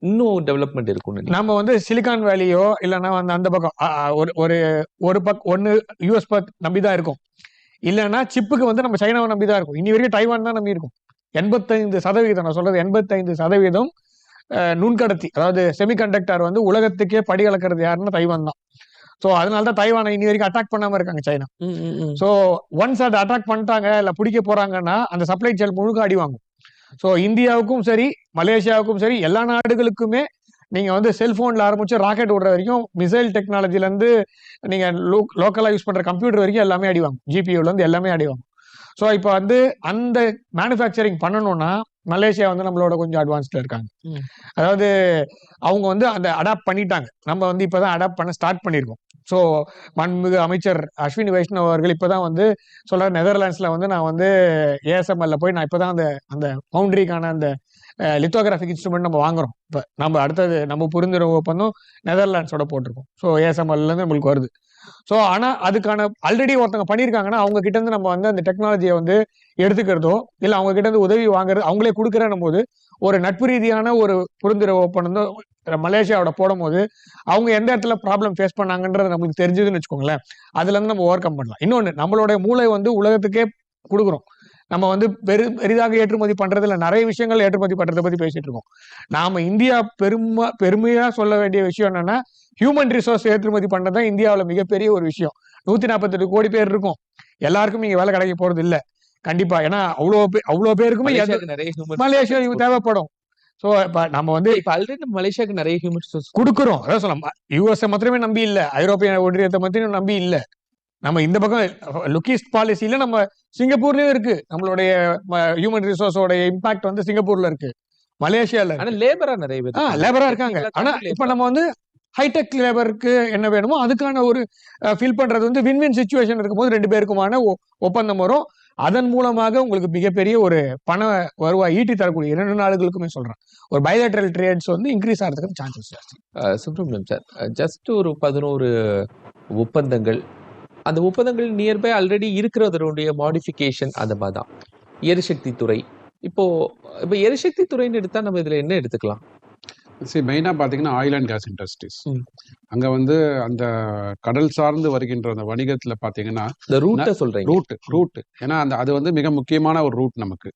இன்னும் டெவலப்மெண்ட் இருக்கும்? நம்ம சிலிகான் வேலியோ இல்லைன்னா அந்த பக்கம் ஒரு ஒன்னு யூஎஸ் நம்பிதான் இருக்கும், இல்லைன்னா சிப்புக்கு நம்ம சைனாவை நம்பிதான் இருக்கும். இனி வரைக்கும் டைவான் தான் நம்பி இருக்கும். 85% நான் சொல்றது 85% நுண்கடத்தி, அதாவது செமிகண்டக்டர் உலகத்துக்கே படி கலக்கிறது யாருன்னா தைவான் தான். ஸோ அதனாலதான் தைவானை இனி வரைக்கும் அட்டாக் பண்ணாம இருக்காங்க சைனா. ஸோ ஒன்ஸ் அதை அட்டாக் பண்ணிட்டாங்க இல்ல பிடிக்க போறாங்கன்னா அந்த சப்ளை செயின் முழுக்க அடி வாங்கும். ஸோ இந்தியாவுக்கும் சரி மலேசியாவுக்கும் சரி எல்லா நாடுகளுக்குமே நீங்க செல்போன்ல ஆரம்பிச்சு ராக்கெட் விடுற வரைக்கும், மிசைல் டெக்னாலஜில இருந்து நீங்க லோக்கலா யூஸ் பண்ற கம்ப்யூட்டர் வரைக்கும் எல்லாமே அடி வாங்கும், ஜிபியூல இருந்து எல்லாமே அடி வாங்கும். ஸோ இப்போ அந்த மேனுஃபேக்சரிங் பண்ணணும்னா மலேசியா நம்மளோட கொஞ்சம் அட்வான்ஸ்டா இருக்காங்க. அதாவது அவங்க அந்த அடாப்ட் பண்ணிட்டாங்க, நம்ம இப்பதான் அடாப்ட் பண்ண ஸ்டார்ட் பண்ணியிருக்கோம். ஸோ மாண்புமிகு அமைச்சர் அஸ்வினி வைஷ்ணவ் அவர்கள் இப்பதான் சொல்ற நெதர்லாண்ட்ஸ்ல நான் ஏஎஸ்எம்எல்ல போய் நான் இப்பதான் அந்த பவுண்டரிக்கான அந்த லித்தோகிராஃபிக் இன்ஸ்ட்ருமெண்ட் நம்ம வாங்குறோம். இப்போ நம்ம அடுத்தது நம்ம புரிந்துணர்வு ஒப்பந்தம் நெதர்லாண்ட்ஸோட போட்டிருக்கோம். ஸோ ஏஎஸ்எம்எல்ல இருந்து நம்மளுக்கு வருது. ஸோ ஆனா அதுக்கான ஆல்ரெடி ஒருத்தவங்க பண்ணியிருக்காங்கன்னா அவங்க கிட்ட இருந்து நம்ம வந்து அந்த டெக்னாலஜியை வந்து எடுத்துக்கிறதோ இல்லை அவங்க கிட்ட இருந்து உதவி வாங்குறது அவங்களே கொடுக்குறேன்னும் போது ஒரு நட்பு ரீதியான ஒரு புரிந்துணர்வு ஒப்பந்தம் மலேசியாவோட போடும் போது அவங்க எந்த இடத்துல ப்ராப்ளம் ஃபேஸ் பண்ணாங்கன்றது நம்மளுக்கு தெரிஞ்சதுன்னு வச்சுக்கோங்களேன். அதுல இருந்து நம்ம ஓவர் கம் பண்ணலாம். இன்னொன்று, நம்மளுடைய மூளை வந்து உலகத்துக்கே கொடுக்குறோம். நம்ம வந்து பெரிதாக ஏற்றுமதி பண்றதுல நிறைய விஷயங்கள் ஏற்றுமதி பண்றதை பத்தி பேசிட்டு இருக்கோம். நாம இந்தியா பெருமையா சொல்ல வேண்டிய விஷயம் என்னன்னா, ஹியூமன் ரிசோர்ஸ் ஏற்றுமதி பண்றதுதான் இந்தியாவுல மிகப்பெரிய ஒரு விஷயம். 148 கோடி பேர் இருக்கும். எல்லாருக்கும் இங்க வேலை கிடைக்க போறது இல்ல கண்டிப்பா. ஏன்னா அவ்வளவு பேருக்குமே மலேசியாவுக்கு நிறைய human மலேசியா resources தேவைப்படும். சோ இப்ப நம்ம வந்து இப்ப ஆல்ரெடி மலேசியாவுக்கு நிறைய ஹியூமன் ரிசோர்ஸ் கொடுக்குறோம். அதான் சொல்லலாம், யூஎஸ்ஏ மாத்திரமே நம்பி இல்ல, ஐரோப்பிய ஒன்றியத்தை மாத்திரம் நம்பி இல்ல. நம்ம இந்த பக்கம் லுக்கிஸ்ட் பாலிசியில நம்ம சிங்கப்பூர்லயும் இருக்கு. நம்மளுடைய ஹியூமன் ரிசோர்ஸோட இம்பாக்ட் வந்து சிங்கப்பூர்ல இருக்கு, மலேசியால ஆனா லேபரா நிறைய பேர் லேபரா இருக்காங்க. ஆனா இப்ப நம்ம வந்து ஹைடெக் லேபருக்கு என்ன வேணுமோ அதுக்கான ஒரு ஃபில் பண்றது வந்து வின் சுச்சுவேஷன் இருக்கும்போது 2 பேருக்குமான ஒப்பந்தம் வரும். அதன் மூலமாக உங்களுக்கு மிகப்பெரிய ஒரு பண வருவாய் ஈட்டி தரக்கூடிய 2 நாடுகளுக்குமே சொல்றேன், ஒரு பைலேட்டரல் ட்ரேட்ஸ் வந்து இன்க்ரீஸ் ஆகிறதுக்கு சான்சஸ் ஜாஸ்தி. சுப்ரமணியம் சார், ஜஸ்ட் ஒரு 11 ஒப்பந்தங்கள், அந்த ஒப்பந்தங்கள் நியர்பை ஆல்ரெடி இருக்கிறதனுடைய மாடிஃபிகேஷன் அந்த மாதிரி தான். எரிசக்தி துறை, இப்போ எரிசக்தி துறைன்னு எடுத்தா நம்ம இதுல என்ன எடுத்துக்கலாம்? சரி, மெயினாக பார்த்தீங்கன்னா ஆயில் அண்ட் கேஸ் இண்டஸ்ட்ரீஸ். ம். அங்கே வந்து அந்த கடல் சார்ந்து வருகின்ற அந்த வணிகத்தில் பார்த்தீங்கன்னா இந்த ரூட்டை சொல்றீங்க. ரூட் ஏன்னா அது வந்து மிக முக்கியமான ஒரு ரூட் நமக்கு.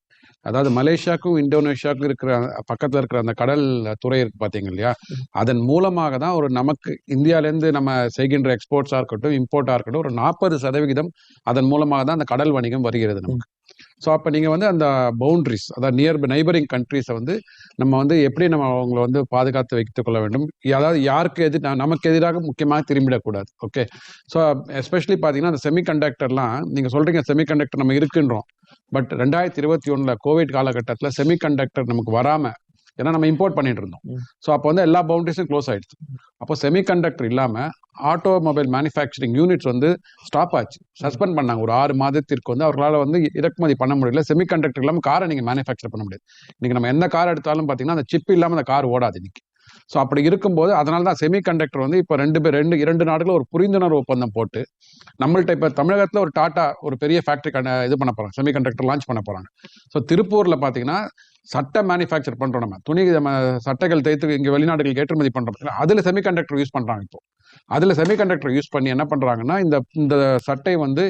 அதாவது மலேசியாவுக்கும் இந்தோனேஷியாவுக்கும் இருக்கிற பக்கத்தில் இருக்கிற அந்த கடல் துறை இருக்கு பார்த்தீங்க இல்லையா, அதன் மூலமாக தான் ஒரு நமக்கு இந்தியாவிலேருந்து நம்ம செய்கின்ற எக்ஸ்போர்ட்ஸாக இருக்கட்டும் இம்போர்ட்டாக இருக்கட்டும் ஒரு 40% அதன் மூலமாக தான் அந்த கடல் வணிகம் வருகிறது நமக்கு. ஸோ அப்போ நீங்கள் வந்து அந்த பவுண்ட்ரிஸ், அதாவது நெய்பரிங் கண்ட்ரீஸை வந்து நம்ம வந்து எப்படி நம்ம அவங்கள வந்து பாதுகாத்து வைத்துக் கொள்ள வேண்டும், அதாவது யாருக்கு நமக்கு எதிராக முக்கியமாக திரும்பிடக்கூடாது. ஓகே, ஸோ எஸ்பெஷலி பார்த்தீங்கன்னா அந்த செமிகண்டக்டர்லாம் நீங்கள் சொல்கிறீங்க, செமிகண்டக்டர் நம்ம இருக்குன்றோம். பட் 2021 கோவிட் காலகட்டத்தில் செமிகண்டக்டர் நமக்கு வராமல், ஏன்னா நம்ம இம்போர்ட் பண்ணிட்டு இருந்தோம். ஸோ அப்போ வந்து எல்லா பவுண்டரிஸும் க்ளோஸ் ஆயிடுச்சு. அப்போ செமிகண்டக்டர் இல்லாமல் ஆட்டோமொபைல் மேனுஃபேக்சரிங் யூனிட்ஸ் வந்து ஸ்டாப் ஆச்சு, சஸ்பெண்ட் பண்ணாங்க. ஒரு 6 மாதத்திற்கு வந்து அவர்களால் வந்து இறக்குமதி பண்ண முடியல. செமிகண்டக்டர் இல்லாமல் காரை நீங்கள் மேனுஃபேக்சர் பண்ண முடியாது. இன்னைக்கு நம்ம எந்த கார் எடுத்தாலும் பார்த்தீங்கன்னா அந்த சிப் இல்லாமல் அந்த கார் ஓடாது இன்னைக்கு. ஸோ அப்படி இருக்கும்போது அதனால தான் செமிகண்டக்டர் வந்து இப்போ 2 நாடுகளும் ஒரு புரிந்துணர்வு ஒப்பந்தம் போட்டு நம்மள்ட்ட இப்போ தமிழகத்தில் ஒரு டாட்டா ஒரு பெரிய ஃபேக்டரி இது பண்ண போகிறாங்க, செமிகண்டக்டர் லான்ச் பண்ண போகிறாங்க. ஸோ திருப்பூரில் பார்த்தீங்கன்னா சட்டை மேனுஃபேக்சர் பண்ணுறோம், நம்ம சட்டைகள் தைத்து இங்கே வெளிநாடுகளுக்கு ஏற்றுமதி பண்ணுறோம், அதில் செமிகண்டக்டர் யூஸ் பண்ணுறாங்க. இப்போ அதில் செமிகண்டக்டர் யூஸ் பண்ணி என்ன பண்ணுறாங்கன்னா இந்த சட்டை வந்து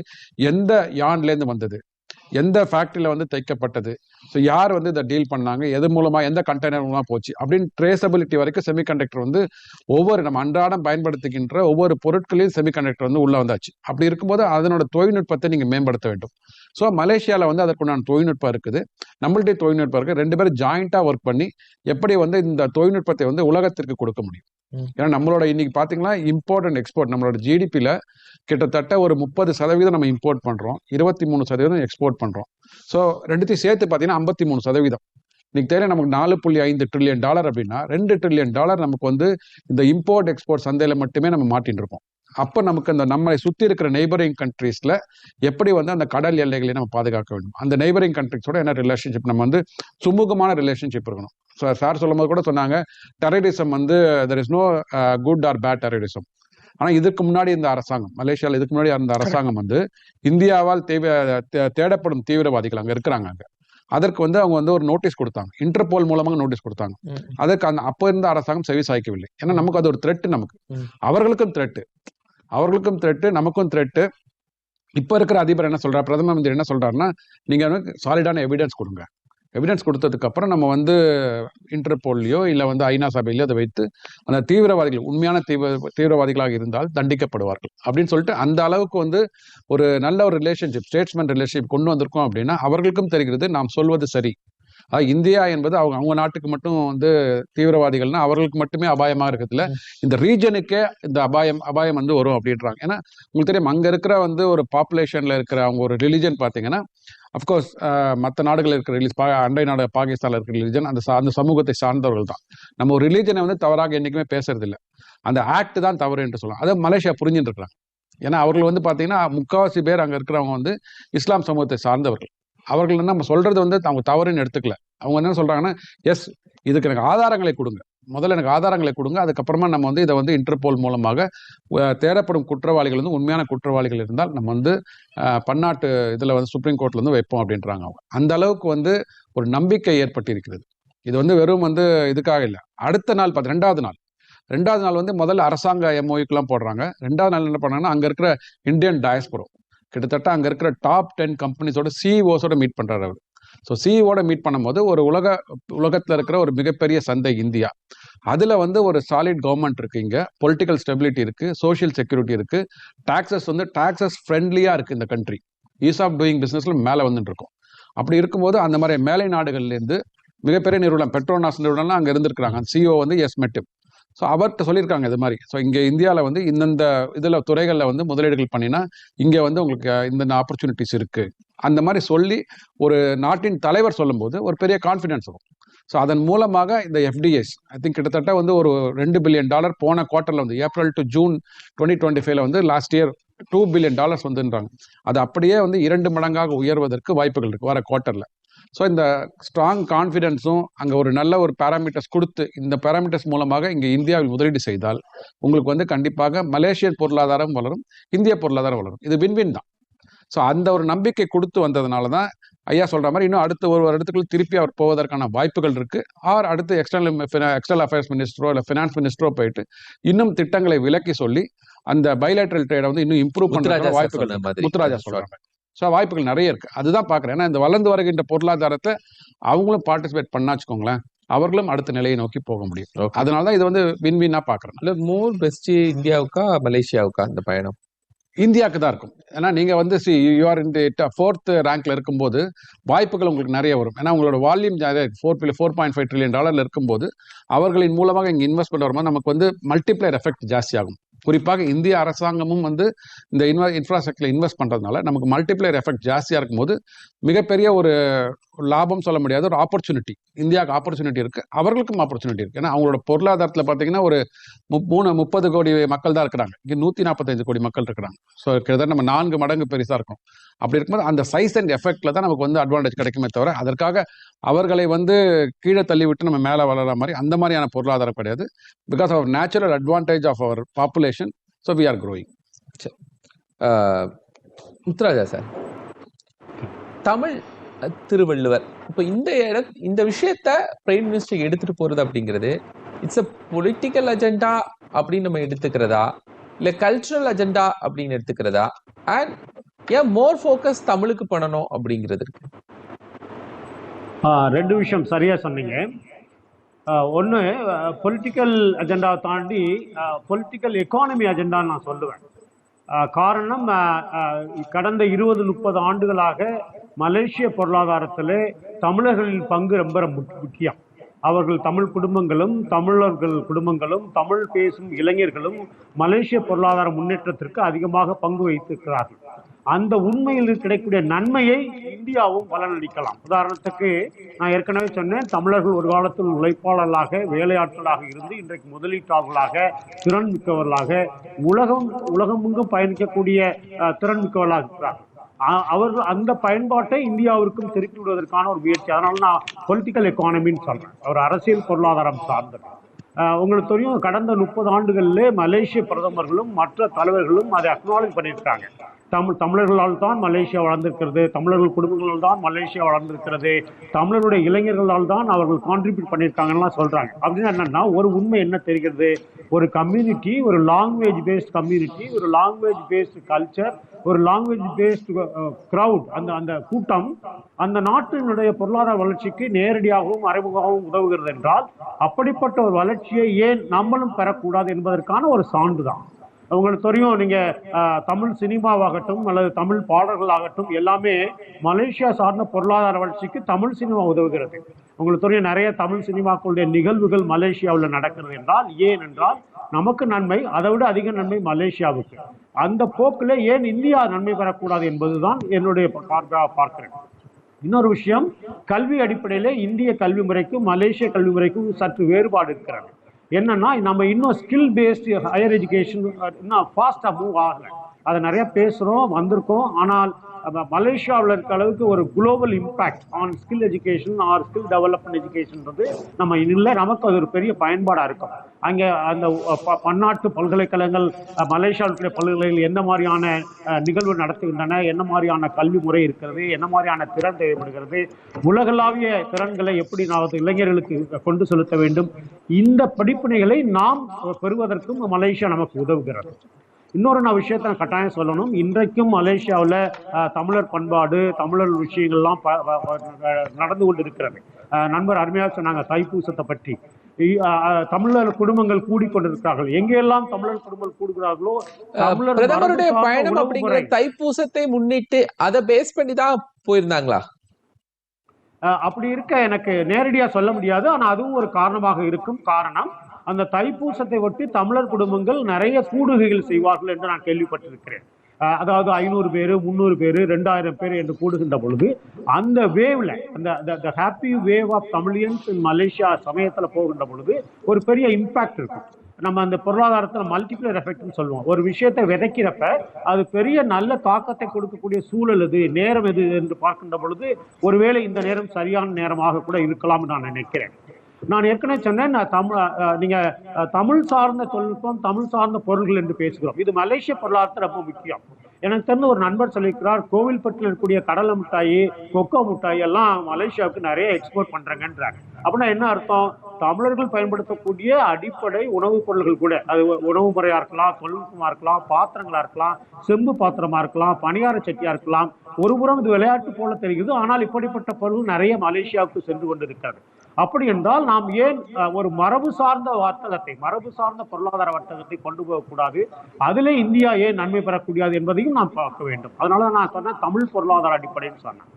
எந்த யான்லேருந்து வந்தது, எந்த ஃபேக்ட்ரியில் வந்து தைக்கப்பட்டது, ஸோ யார் வந்து இதை டீல் பண்ணாங்க, எது மூலமாக எந்த கண்டெய்னர் மூலமாக போச்சு அப்படின்னு ட்ரேசபிலிட்டி வரைக்கும் செமிகண்டக்டர் வந்து நம்ம அன்றாடம் பயன்படுத்துகின்ற ஒவ்வொரு பொருட்களையும் செமிகண்டக்டர் வந்து உள்ளே வந்தாச்சு. அப்படி இருக்கும்போது அதனோட தொழில்நுட்பத்தை நீங்கள் மேம்படுத்த வேண்டும். ஸோ மலேசியாவில் வந்து அதற்குண்டான தொழில்நுட்பம் இருக்குது, நம்மள்டே தொழில்நுட்பம் இருக்குது. 2 பேரும் ஜாயிண்டாக ஒர்க் பண்ணி எப்படி வந்து இந்த தொழில்நுட்பத்தை வந்து உலகத்திற்கு கொடுக்க முடியும். ஏன்னா நம்மளோட இன்னைக்கு பார்த்தீங்கன்னா இம்போர்ட் அண்ட் எக்ஸ்போர்ட், நம்மளோட ஜிடிபியில் கிட்டத்தட்ட ஒரு 30% நம்ம இம்போர்ட் பண்ணுறோம், 23% எக்ஸ்போர்ட் பண்ணுறோம். ஸோ ரெண்டுத்தையும் சேர்த்து பார்த்தீங்கன்னா 53%. இன்னைக்கு தேவை நமக்கு $4.5 ட்ரில்லியன் அப்படின்னா $2 ட்ரில்லியன் நமக்கு வந்து இந்த இம்போர்ட் எக்ஸ்போர்ட் சந்தையில் மட்டுமே நம்ம மாட்டின்னு இருக்கோம். அப்போ நமக்கு அந்த நம்மளை சுற்றி இருக்கிற நெய்பரிங் கண்ட்ரீஸில் எப்படி வந்து அந்த கடல் எல்லைகளை நம்ம பாதுகாக்க வேண்டும், அந்த நெய்பரிங் கண்ட்ரீஸோட என்ன ரிலேஷன்ஷிப், நம்ம வந்து சுமூகமான ரிலேஷன்ஷிப் இருக்கணும். ஸோ சார் சொல்லும் போது கூட சொன்னாங்க, டெரரிசம் வந்து there is no good or bad terrorism. ஆனால் இதுக்கு முன்னாடி இந்த அரசாங்கம், மலேசியாவில் இதுக்கு முன்னாடி அந்த அரசாங்கம் வந்து இந்தியாவால் தேடப்படும் தீவிரவாதிகள் அங்கே இருக்கிறாங்க. அங்கே அதற்கு வந்து அவங்க வந்து ஒரு நோட்டீஸ் கொடுத்தாங்க, இன்டர்போல் மூலமாக நோட்டீஸ் கொடுத்தாங்க. அதற்கு அப்போ இருந்த அரசாங்கம் செவி சாய்க்கவில்லை. ஏன்னா நமக்கு அது ஒரு த்ரெட்டு, நமக்கு அவர்களுக்கும் த்ரெட்டு நமக்கும் த்ரெட்டு. இப்போ இருக்கிற அதிபர் என்ன சொல்றாரு, பிரதம மந்திரி என்ன சொல்றாருன்னா, நீங்க வந்து சாலிடான எவிடன்ஸ் கொடுங்க. எவிடன்ஸ் கொடுத்ததுக்கு அப்புறம் நம்ம வந்து இன்டர்போல்லையோ இல்லை வந்து ஐநா சபையிலையோ அதை வைத்து அந்த தீவிரவாதிகள் உண்மையான தீவிரவாதிகளாக இருந்தால் தண்டிக்கப்படுவார்கள் அப்படின்னு சொல்லிட்டு அந்த அளவுக்கு வந்து ஒரு நல்ல ஒரு ரிலேஷன்ஷிப், ஸ்டேட்ஸ்மேன் ரிலேஷன்ஷிப் கொண்டு வந்திருக்கோம். அப்படின்னா அவர்களுக்கும் தெரிகிறது நாம் சொல்வது சரி. இந்தியா என்பது அவங்க நாட்டுக்கு மட்டும் வந்து தீவிரவாதிகள்னா அவர்களுக்கு மட்டுமே அபாயமாக இருக்கிறதுல இந்த ரீஜனுக்கே இந்த அபாயம் வந்து வரும் அப்படின்றாங்க. ஏன்னா உங்களுக்கு தெரியும், அங்கே இருக்கிற வந்து ஒரு பாப்புலேஷன்ல இருக்கிற அவங்க ஒரு ரிலிஜன் பார்த்தீங்கன்னா, அஃப்கோர்ஸ் மற்ற நாடுகள் இருக்கிற அண்டை நாடு பாகிஸ்தானில் இருக்கிற ரிலிஜன் அந்த சமூகத்தை சார்ந்தவர்கள் தான். நம்ம ஒரு ரிலிஜனை வந்து தவறாக என்றைக்குமே பேசுறது இல்லை, அந்த ஆக்ட் தான் தவறு என்று சொல்லலாம். அதை மலேசியா புரிஞ்சுட்டு இருக்கிறாங்க. ஏன்னா அவர்கள் வந்து பார்த்தீங்கன்னா 3/4 பேர் அங்கே இருக்கிறவங்க வந்து இஸ்லாம் சமூகத்தை சார்ந்தவர்கள். அவர்கள் நம்ம சொல்றது வந்து அவங்க தவறுன்னு எடுத்துக்கல. அவங்க என்ன சொல்றாங்கன்னா, எஸ் இதுக்கு எனக்கு ஆதாரங்களை கொடுங்க, முதல்ல எனக்கு ஆதாரங்களை கொடுங்க, அதுக்கப்புறமா நம்ம வந்து இதை வந்து இன்டர்போல் மூலமாக தேடப்படும் குற்றவாளிகள் வந்து உண்மையான குற்றவாளிகள் இருந்தால் நம்ம வந்து பன்னாட்டு இதில் வந்து சுப்ரீம் கோர்ட்ல வந்து வைப்போம் அப்படின்றாங்க அவங்க. அந்த அளவுக்கு வந்து ஒரு நம்பிக்கை ஏற்பட்டிருக்கிறது. இது வந்து வெறும் வந்து இதுக்காக இல்லை. அடுத்த நாள் ரெண்டாவது நாள் வந்து முதல்ல அரசாங்க எம்ஓயுக்கெல்லாம் போடுறாங்க. ரெண்டாவது நாள் என்ன பண்ணாங்கன்னா அங்கே இருக்கிற இந்தியன் டயஸ்போரா கிட்டத்தட்ட அங்கே இருக்கிற டாப் 10 கம்பெனிஸோட சிஇஓஸோட மீட் பண்ணுறாரு அவர். ஸோ சிஇஓட மீட் பண்ணும்போது ஒரு உலகத்தில் இருக்கிற ஒரு மிகப்பெரிய சந்தை இந்தியா, அதில் வந்து ஒரு சாலிட் கவர்மெண்ட் இருக்குது, இங்கே பொலிட்டிக்கல் ஸ்டெபிலிட்டி இருக்குது, சோஷியல் செக்யூரிட்டி இருக்குது, டாக்ஸஸ் ஃப்ரெண்ட்லியாக இருக்குது இந்த கண்ட்ரி, ஈஸ் ஆஃப் டூயிங் பிஸ்னஸில் மேலே வந்துட்டு இருக்கும். அப்படி இருக்கும்போது அந்த மாதிரி மேலை நாடுகள்லேருந்து மிகப்பெரிய நிறுவனம் பெட்ரோனாஸ் நிறுவனம்லாம் அங்கே இருந்திருக்கிறாங்க. அந்த சிஇஓ வந்து எஸ் மெட்டிவ். ஸோ அவர்கிட்ட சொல்லியிருக்காங்க இது மாதிரி. ஸோ இங்கே இந்தியாவில் வந்து இந்தந்த இதில் துறைகளில் வந்து முதலீடுகள் பண்ணினா இங்கே வந்து உங்களுக்கு இந்தந்த ஆப்பர்ச்சுனிட்டிஸ் இருக்குது அந்த மாதிரி சொல்லி ஒரு நாட்டின் தலைவர் சொல்லும்போது ஒரு பெரிய கான்ஃபிடென்ஸ் வரும். ஸோ அதன் மூலமாக இந்த எஃப்டிஎஸ் ஐ திங்க் கிட்டத்தட்ட வந்து ஒரு $2 பில்லியன் போன குவார்ட்டரில் வந்து ஏப்ரல் டு ஜூன் 2025 வந்து லாஸ்ட் இயர் $2 பில்லியன் வந்துன்றாங்க. அது அப்படியே வந்து 2 மடங்காக உயர்வதற்கு வாய்ப்புகள் இருக்குது வர குவார்ட்டரில். ஸோ இந்த ஸ்ட்ராங் கான்ஃபிடென்ஸும் அங்கே ஒரு நல்ல ஒரு பேராமீட்டர்ஸ் கொடுத்து இந்த பேராமீட்டர்ஸ் மூலமாக இங்கே இந்தியாவில் முதலீடு செய்தால் உங்களுக்கு வந்து கண்டிப்பாக மலேசியன் பொருளாதாரம் வளரும், இந்திய பொருளாதாரம் வளரும். இது வின்வின் தான். ஸோ அந்த ஒரு நம்பிக்கை கொடுத்து வந்ததுனால தான் ஐயா சொல்கிற மாதிரி இன்னும் அடுத்த ஒரு வருடத்துக்குள்ள திருப்பி அவர் போவதற்கான வாய்ப்புகள் இருக்குது. ஆர் அடுத்து எக்ஸ்டர்னல் அஃபேர்ஸ் மினிஸ்டரோ இல்லை ஃபினான்ஸ் மினிஸ்டரோ போயிட்டு இன்னும் திட்டங்களை விலக்கி சொல்லி அந்த பைலேட்ரல் ட்ரேடை வந்து இன்னும் இம்ப்ரூவ் பண்ணுற வாய்ப்புகள் முத்துராஜா சொல்கிறாங்க. ஸோ வாய்ப்புகள் நிறைய இருக்குது. அதுதான் பார்க்குறேன். ஏன்னா இந்த வளர்ந்து வருகின்ற பொருளாதாரத்தை அவங்களும் பார்ட்டிசிபேட் பண்ணா வச்சுக்கோங்களேன், அவர்களும் அடுத்த நிலையை நோக்கி போக முடியும். அதனால தான் இது வந்து வின்வின்னா பார்க்குறேன். இல்லை மோர் பெஸ்ட் இந்தியாவுக்கா மலேசியாவுக்கா இந்த பயணம்? இந்தியாவுக்கு தான் இருக்கும். ஏன்னா நீங்கள் வந்து யூஆர் இந்த 4th ரேங்க்ல இருக்கும்போது வாய்ப்புகள் உங்களுக்கு நிறைய வரும். ஏன்னா உங்களோட வால்யூம் $4.5 trillion இருக்கும்போது அவர்களின் மூலமாக இங்கே இன்வெஸ்ட்மெண்ட் வரும்போது நமக்கு வந்து மல்டிப்ளையர் எஃபெக்ட் ஜாஸ்தி ஆகும். குறிப்பாக இந்திய அரசாங்கமும் வந்து இந்த இன்ஃப்ராஸ்ட்ரக்சரில் இன்வெஸ்ட் பண்ணுறதுனால நமக்கு மல்டிப்ளையர் எஃபெக்ட் ஜாஸ்தியாக இருக்கும்போது மிகப்பெரிய ஒரு லாபம் சொல்ல முடியாத ஒரு ஆப்பர்ச்சுனிட்டி இந்தியாவுக்கு ஆப்பர்ச்சுனிட்டி இருக்குது, அவர்களுக்கும் ஆப்பர்ச்சுனிட்டி இருக்குது. ஏன்னா அவங்களோட பொருளாதாரத்தில் பார்த்தீங்கன்னா ஒரு 30 கோடி மக்கள் தான் இருக்கிறாங்க, இங்கே 145 கோடி மக்கள் இருக்கிறாங்க. ஸோ கிட்டத்தட்ட நம்ம 4 மடங்கு பெருசாக இருக்கும். அப்படி இருக்கும்போது அந்த சைஸ் அண்ட் எஃபெக்டில் தான் நமக்கு வந்து அட்வான்டேஜ் கிடைக்குமே தவிர அதற்காக அவர்களை வந்து கீழே தள்ளி விட்டு நம்ம மேலே வளர மாதிரி அந்த மாதிரியான பொருளாதாரம் கிடையாது. Because of natural advantage of our population, so we are growing. Muthuraja sir, Tamil Thiruvalluvar இப்போ இந்த விஷயத்த பிரைம் மினிஸ்டர் எடுத்துட்டு போறது அப்படிங்கிறது இட்ஸ் அ பொலிட்டிக்கல் அஜெண்டா அப்படின்னு நம்ம எடுத்துக்கிறதா இல்லை கல்ச்சுரல் அஜெண்டா அப்படின்னு எடுத்துக்கிறதா, அண்ட் ஏன் மோர் ஃபோக்கஸ் தமிழுக்கு பண்ணணும் அப்படிங்கிறது இருக்கு? 2 விஷயம் சரியா சொன்னீங்க. ஒன்று பொலிட்டிக்கல் அஜெண்டாவை தாண்டி பொலிட்டிக்கல் எக்கானமி அஜெண்டான்னு நான் சொல்லுவேன். காரணம் கடந்த 20-30 ஆண்டுகளாக மலேசிய பொருளாதாரத்தில் தமிழர்களின் பங்கு ரொம்ப முக்கியம். அவர்கள் தமிழ் குடும்பங்களும் தமிழர்கள் குடும்பங்களும் தமிழ் பேசும் இளைஞர்களும் மலேசிய பொருளாதார முன்னேற்றத்திற்கு அதிகமாக பங்கு வைத்திருக்கிறார்கள். அந்த உண்மையில் கிடைக்கக்கூடிய நன்மையை இந்தியாவும் பலனளிக்கலாம். உதாரணத்துக்கு நான் ஏற்கனவே சொன்னேன், தமிழர்கள் ஒரு காலத்தில் உழைப்பாளர்களாக வேலையாட்களாக இருந்து இன்றைக்கு முதலீட்டாளர்களாக திறன் மிக்கவர்களாக உலகமெங்கும் பயணிக்கக்கூடிய திறன் மிக்கவர்களாக இருக்கிறார்கள். அவர்கள் அந்த பயன்பாட்டை இந்தியாவிற்கும் திருப்பி விடுவதற்கான ஒரு முயற்சி. அதனால நான் பொலிட்டிக்கல் எக்கானமின்னு சொல்றேன், ஒரு அரசியல் பொருளாதாரம் சார்ந்தது. உங்களுக்கு தெரியும், கடந்த 30 ஆண்டுகளிலே மலேசிய பிரதமர்களும் மற்ற தலைவர்களும் அதை அக்னாலேஜ் பண்ணியிருக்காங்க. தமிழர்களால் தான் மலேசியா வளர்ந்திருக்கிறது, தமிழர்கள் குடும்பங்களால் தான் மலேசியா வளர்ந்திருக்கிறது, தமிழருடைய இளைஞர்களால் தான் அவர்கள் கான்ட்ரிபியூட் பண்ணியிருக்காங்கன்னா சொல்றாங்க. அப்படின்னு என்னன்னா ஒரு உண்மை என்ன தெரிகிறது, ஒரு கம்யூனிட்டி, ஒரு லாங்குவேஜ் பேஸ்ட் கம்யூனிட்டி, ஒரு லாங்குவேஜ் பேஸ்ட் கல்ச்சர், ஒரு லாங்குவேஜ் பேஸ்ட் கிரவுட், அந்த கூட்டம் அந்த நாட்டினுடைய பொருளாதார வளர்ச்சிக்கு நேரடியாகவும் மறைமுகமாகவும் உதவுகிறது என்றால் அப்படிப்பட்ட ஒரு வளர்ச்சியை ஏன் நம்மளும் பெறக்கூடாது என்பதற்கான ஒரு சான்று தான். உங்களுக்கு தெரியும், நீங்க தமிழ் சினிமாவாகட்டும் அல்லது தமிழ் பாடல்களாகட்டும் எல்லாமே மலேசியா சார்ந்த பொருளாதார வளர்ச்சிக்கு தமிழ் சினிமா உதவுகிறது. உங்களுக்கு தெரியும், நிறைய தமிழ் சினிமாக்களுடைய நிகழ்வுகள் மலேசியாவில் நடக்கிறது என்றால் ஏன் என்றால் நமக்கு நன்மை, அதை விட அதிக நன்மை மலேசியாவுக்கு. அந்த போக்கில் ஏன் இந்தியா நன்மை பெறக்கூடாது என்பதுதான் என்னுடைய பார்க்கிறேன். இன்னொரு விஷயம், கல்வி அடிப்படையிலே இந்திய கல்வி முறைக்கும் மலேசிய கல்வி முறைக்கும் சற்று வேறுபாடு இருக்கிறது. என்னன்னா நம்ம இன்னும் ஸ்கில் பேஸ்டு ஹையர் எஜுகேஷன் இன்னும் ஃபாஸ்ட்டாக மூவ் ஆகலை. அதை நிறைய பேசுகிறோம், வந்திருக்கோம். ஆனால் மலேசியாவில் இருக்க அளவுக்கு ஒரு global impact on skill education or skill development எஜுகேஷன்றது நம்ம இல்லை. நமக்கு அது ஒரு பெரிய பயன்பாடாக இருக்கும். அங்கே அந்த பன்னாட்டு பல்கலைக்கழகங்கள், மலேசியாவுடைய பல்கலைக்கழகங்கள் என்ன மாதிரியான நிகழ்வு நடத்துகின்றன, என்ன மாதிரியான கல்வி முறை இருக்கிறது, என்ன மாதிரியான திறன் தேவைப்படுகிறது, உலகளாவிய திறன்களை எப்படி நாம் இளைஞர்களுக்கு கொண்டு செலுத்த வேண்டும், இந்த படிப்பினைகளை நாம் பெறுவதற்கும் மலேசியா நமக்கு உதவுகிறது. இன்னொரு விஷயத்தை நான் கட்டாயம் சொல்லணும். இன்றைக்கும் மலேசியாவில் தமிழர் பண்பாடு, தமிழர் விஷயங்கள்லாம் நடந்து கொண்டு இருக்கிறது. நண்பர் அருமையாக சொன்னாங்க தைப்பூசத்தை பற்றி. தமிழர் குடும்பங்கள் கூடிக்கொண்டிருக்கிறார்கள். எங்கெல்லாம் தமிழர் குடும்பங்கள் கூடுகிறார்களோ தமிழர் பிரதமருடைய பயணம் அப்படிங்கிற தைப்பூசத்தை முன்னிட்டு அதை பேஸ் பண்ணி தான் போயிருந்தாங்களா? அப்படி இருக்க எனக்கு நேரடியா சொல்ல முடியாது. ஆனா அதுவும் ஒரு காரணமாக இருக்கும். காரணம், அந்த தைப்பூசத்தை ஒட்டி தமிழர் குடும்பங்கள் நிறைய கூடுகைகள் செய்வார்கள் என்று நான் கேள்விப்பட்டிருக்கிறேன். அதாவது 500 பேர், 300 பேர், 2000 பேர் என்று கூடுகின்ற பொழுது அந்த வேவ்ல, அந்த happy wave of Tamilians in Malaysia சமயத்துல போகின்ற பொழுது ஒரு பெரிய இம்பாக்ட் இருக்கும். நம்ம அந்த பொருளாதாரத்தில் மல்டிப்ளர் எஃபெக்ட்னு சொல்லுவோம். ஒரு விஷயத்தை விதைக்கிறப்ப அது பெரிய நல்ல தாக்கத்தை கொடுக்கக்கூடிய சூழல் எது, நேரம் எது என்று பார்க்கின்ற பொழுது ஒருவேளை இந்த நேரம் சரியான நேரமாக கூட இருக்கலாம் நான் நினைக்கிறேன். நான் ஏற்கனவே சொன்னேன், நீங்க தமிழ் சார்ந்த தொழில்நுட்பம், தமிழ் சார்ந்த பொருள்கள் என்று பேசுகிறோம். இது மலேசிய பொருளாதாரத்தில் ரொம்ப முக்கியம். எனக்கு தெரிஞ்ச ஒரு நண்பர் சொல்லியிருக்கிறார், கோவில்பட்டில் இருக்கக்கூடிய கடலை மிட்டாய், கொக்கோ மிட்டாய் எல்லாம் மலேசியாவுக்கு நிறைய எக்ஸ்போர்ட் பண்றாங்கன்றாங்க. அப்படின்னா என்ன அர்த்தம்? தமிழர்கள் பயன்படுத்தக்கூடிய அடிப்படை உணவுப் பொருள்கள் கூட, அது உணவு முறையா இருக்கலாம், தொழில்நுட்பமா இருக்கலாம், பாத்திரங்களா இருக்கலாம், செம்பு பாத்திரமா இருக்கலாம், பணியார சட்டியா இருக்கலாம். ஒருபுறம் இது விளையாட்டு போல தெரிகிறது, ஆனால் இப்படிப்பட்ட பொருள் நிறைய மலேசியாவுக்கு சென்று கொண்டிருக்கிறது. அப்படி என்றால் நாம் ஏன் ஒரு மரபு சார்ந்த வர்த்தகத்தை, மரபு சார்ந்த பொருளாதார வர்த்தகத்தை கொண்டு போகக்கூடாது? அதிலே இந்தியா ஏன் நன்மை பெறக்கூடாது என்பதையும் நாம் பார்க்க வேண்டும். அதனால நான் சொன்னேன் தமிழ் பொருளாதார அடிப்படைன்னு சொன்னேன்.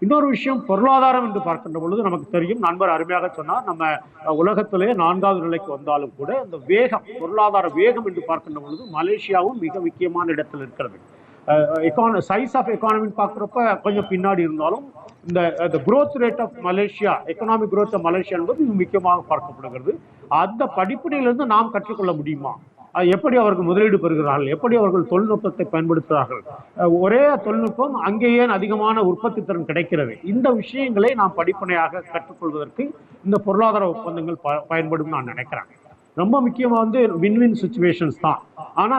இன்னொரு விஷயம், பொருளாதாரம் என்று பார்க்கின்ற பொழுது நமக்கு தெரியும், நண்பர் அருமையாக சொன்னார், நம்ம உலகத்திலே 4வது நிலைக்கு வந்தாலும் கூட இந்த வேகம், பொருளாதார வேகம் என்று பார்க்கின்ற பொழுது மலேசியாவும் மிக முக்கியமான இடத்தில் இருக்கிறது. சைஸ் ஆஃப் எக்கானமின்னு பார்க்குறப்ப கொஞ்சம் பின்னாடி இருந்தாலும் இந்த growth rate of Malaysia, economic growth of Malaysia என்பது முக்கியமாக பார்க்கப்படுகிறது. அந்த படிப்படியிலிருந்து நாம் கற்றுக்கொள்ள முடியுமா? எப்படி அவர்கள் முதலீடு பெறுகிறார்கள், எப்படி அவர்கள் தொழில்நுட்பத்தை பயன்படுத்துகிறார்கள், ஒரே தொழில்நுட்பம் அங்கே ஏன் அதிகமான உற்பத்தி திறன் கிடைக்கிறது, இந்த விஷயங்களை நாம் படிப்பனையாக கற்றுக்கொள்வதற்கு இந்த பொருளாதார ஒப்பந்தங்கள் பயன்படும் நான் நினைக்கிறேன். ரொம்ப முக்கியமா வின்-வின் சுச்சுவேஷன்ஸ் தான். ஆனா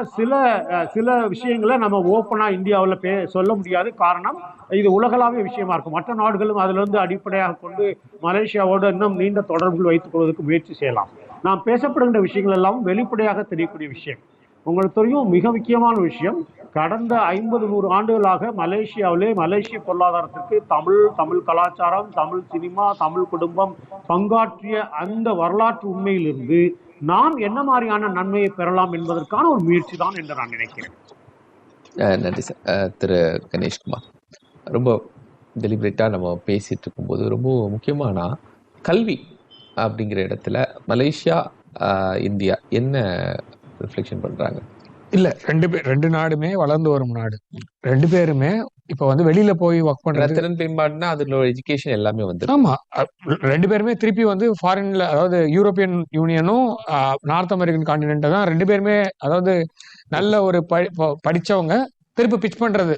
சில விஷயங்களை நம்ம ஓப்பனா இந்தியாவில் சொல்ல முடியாது. காரணம், இது உலகளாவிய விஷயமா இருக்கும். மற்ற நாடுகளும் அதுல இருந்து அடிப்படையாக கொண்டு மலேசியாவோடு இன்னும் நீண்ட தொடர்புகள் வைத்துக் கொள்வதற்கு முயற்சி செய்யலாம். நாம் பேசப்படுகின்ற விஷயங்கள் எல்லாம் வெளிப்படையாக தெரியக்கூடிய விஷயம். உங்களுக்கு தெரியும், மிக முக்கியமான விஷயம், கடந்த 50-100 ஆண்டுகளாக மலேசியாவிலே மலேசிய பொருளாதாரத்திற்கு தமிழ் கலாச்சாரம், தமிழ் சினிமா, தமிழ் குடும்பம் பங்காற்றிய அந்த வரலாற்று உண்மையிலிருந்து நாம் என்ன மாதிரியான நன்மையை பெறலாம் என்பதற்கான ஒரு முயற்சி தான் என்று நான் நினைக்கிறேன். நன்றி சார். திரு கணேஷ்குமார், ரொம்ப டெலிபரேட்டா நம்ம பேசிட்டு இருக்கும்போது ரொம்ப முக்கியமான கல்வி அப்படிங்கிற இடத்துல மலேசியா, இந்தியா என்ன ரிஃப்ளெக்ஷன் பண்றாங்க? இல்ல, ரெண்டு நாடுமே வளர்ந்து வரும் நாடு. 2 பேருமே இப்ப வெளியில போய் ஒர்க் பண்றது, திறன் மேம்பாடுனா அதுல எஜுகேஷன் எல்லாமே வந்து. ஆமா, 2 பேருமே திருப்பி ஃபாரின்ல, அதாவது யூரோப்பியன் யூனியனும் நார்த் அமெரிக்கன் கான்டினென்ட் தான் 2 பேருமே, அதாவது நல்ல ஒரு படிச்சவங்க திருப்பி பிச் பண்றது.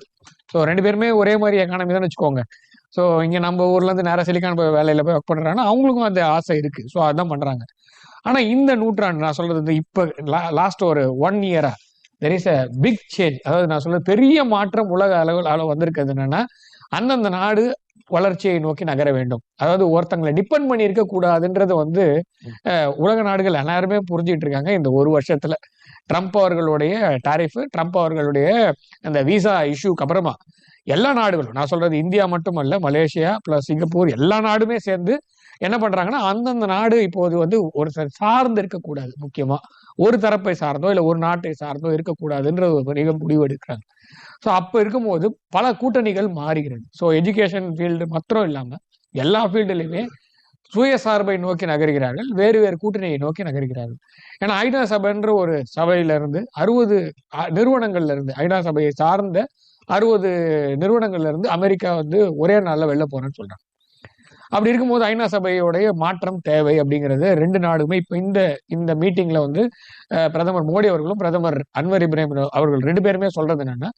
ஸோ 2 பேருமே ஒரே மாதிரி எக்கானமி தான் வச்சுக்கோங்க. ஸோ இங்க நம்ம ஊர்ல இருந்து நேரம் சிலிக்கான் வேலையில போய் ஒர்க் பண்றாங்கன்னா அவங்களுக்கும் அந்த ஆசை இருக்கு. ஸோ அதான் பண்றாங்க. ஆனா இந்த நூற்றாண்டு நான் சொல்றது இப்ப லாஸ்ட் ஒரு 1 இயரா there is a big change. அதாவது நான் சொல்றது பெரிய மாற்றம் உலக அளவு வந்திருக்கிறது. என்னன்னா, அந்தந்த நாடு வளர்ச்சியை நோக்கி நகர வேண்டும். அதாவது ஒருத்தங்களை டிபெண்ட் பண்ணி இருக்க கூடாதுன்றது உலக நாடுகள் எல்லாருமே புரிஞ்சுட்டு இருக்காங்க. இந்த 1 வருஷத்துல ட்ரம்ப் அவர்களுடைய டாரிஃப், ட்ரம்ப் அவர்களுடைய அந்த விசா இஷ்யூக்கு அப்புறமா எல்லா நாடுகளும், நான் சொல்றது இந்தியா மட்டுமல்ல, மலேசியா பிளஸ் சிங்கப்பூர் எல்லா நாடுமே சேர்ந்து என்ன பண்றாங்கன்னா, அந்தந்த நாடு இப்போது ஒரு சார்ந்து இருக்கக்கூடாது, முக்கியமா ஒரு தரப்பை சார்ந்தோ இல்ல ஒரு நாட்டை சார்ந்தோ இருக்கக்கூடாதுன்ற ஒரு முடிவு எடுக்கிறாங்க. ஸோ அப்ப இருக்கும்போது பல கூட்டணிகள் மாறுகிறது. ஸோ எஜுகேஷன் ஃபீல்டு மாத்திரம் இல்லாம எல்லா ஃபீல்டுலையுமே சுயசார்பை நோக்கி நகர்கிறார்கள், வேறு வேறு கூட்டணியை நோக்கி நகர்கிறார்கள். ஏன்னா ஐநா சபைன்ற ஒரு சபையில இருந்து 60 நிறுவனங்கள்ல இருந்து, ஐநா சபையை சார்ந்த 60 நிறுவனங்கள்ல இருந்து அமெரிக்கா ஒரே நாள்ல வெளில போறேன்னு சொல்றாங்க. அப்படி இருக்கும்போது ஐநா சபையோடைய மாற்றம் தேவை அப்படிங்கிறது ரெண்டு நாடுமே இப்போ இந்த மீட்டிங்ல வந்து பிரதமர் மோடி அவர்களும் பிரதமர் அன்வர் இப்ராஹிம் அவர்கள் ரெண்டு பேருமே சொல்றது என்னன்னா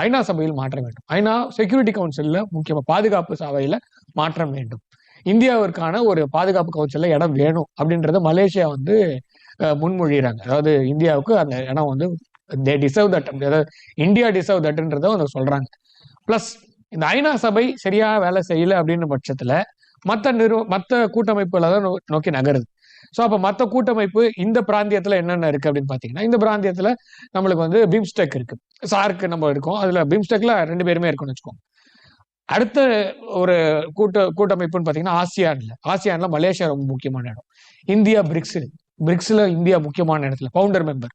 ஐநா சபையில் மாற்றம் வேண்டும். ஐநா செக்யூரிட்டி கவுன்சில்ல முக்கியமா பாதுகாப்பு சபையில மாற்றம் வேண்டும். இந்தியாவிற்கான ஒரு பாதுகாப்பு கவுன்சில்ல இடம் வேணும் அப்படின்றத மலேசியா வந்து முன்மொழிகிறாங்க. அதாவது இந்தியாவுக்கு அந்த இடம் வந்து தே டிசர்வ் தட், அதாவது இந்தியா டிசர்வ் தட்ன்றத அவங்க சொல்றாங்க. பிளஸ் இந்த ஐநா சபை சரியா வேலை செய்யல அப்படின்ற பட்சத்துல மற்ற கூட்டமைப்புகளை தான் நோக்கி நகருது. ஸோ அப்போ மற்ற கூட்டமைப்பு இந்த பிராந்தியத்துல என்னென்ன இருக்கு அப்படின்னு பாத்தீங்கன்னா, இந்த பிராந்தியத்துல நம்மளுக்கு வந்து பிம்ஸ்டெக் இருக்கு, சார்க் நம்ம இருக்கோம், அதுல பிம்ஸ்டெக்ல 2 பேருமே இருக்கும்னு வச்சுக்கோங்க. அடுத்த ஒரு கூட்டமைப்புன்னு பாத்தீங்கன்னா ஆசியான்ல மலேசியா ரொம்ப முக்கியமான இடம். இந்தியா பிரிக்ஸ்ல இந்தியா முக்கியமான இடத்துல பவுண்டர் மெம்பர்.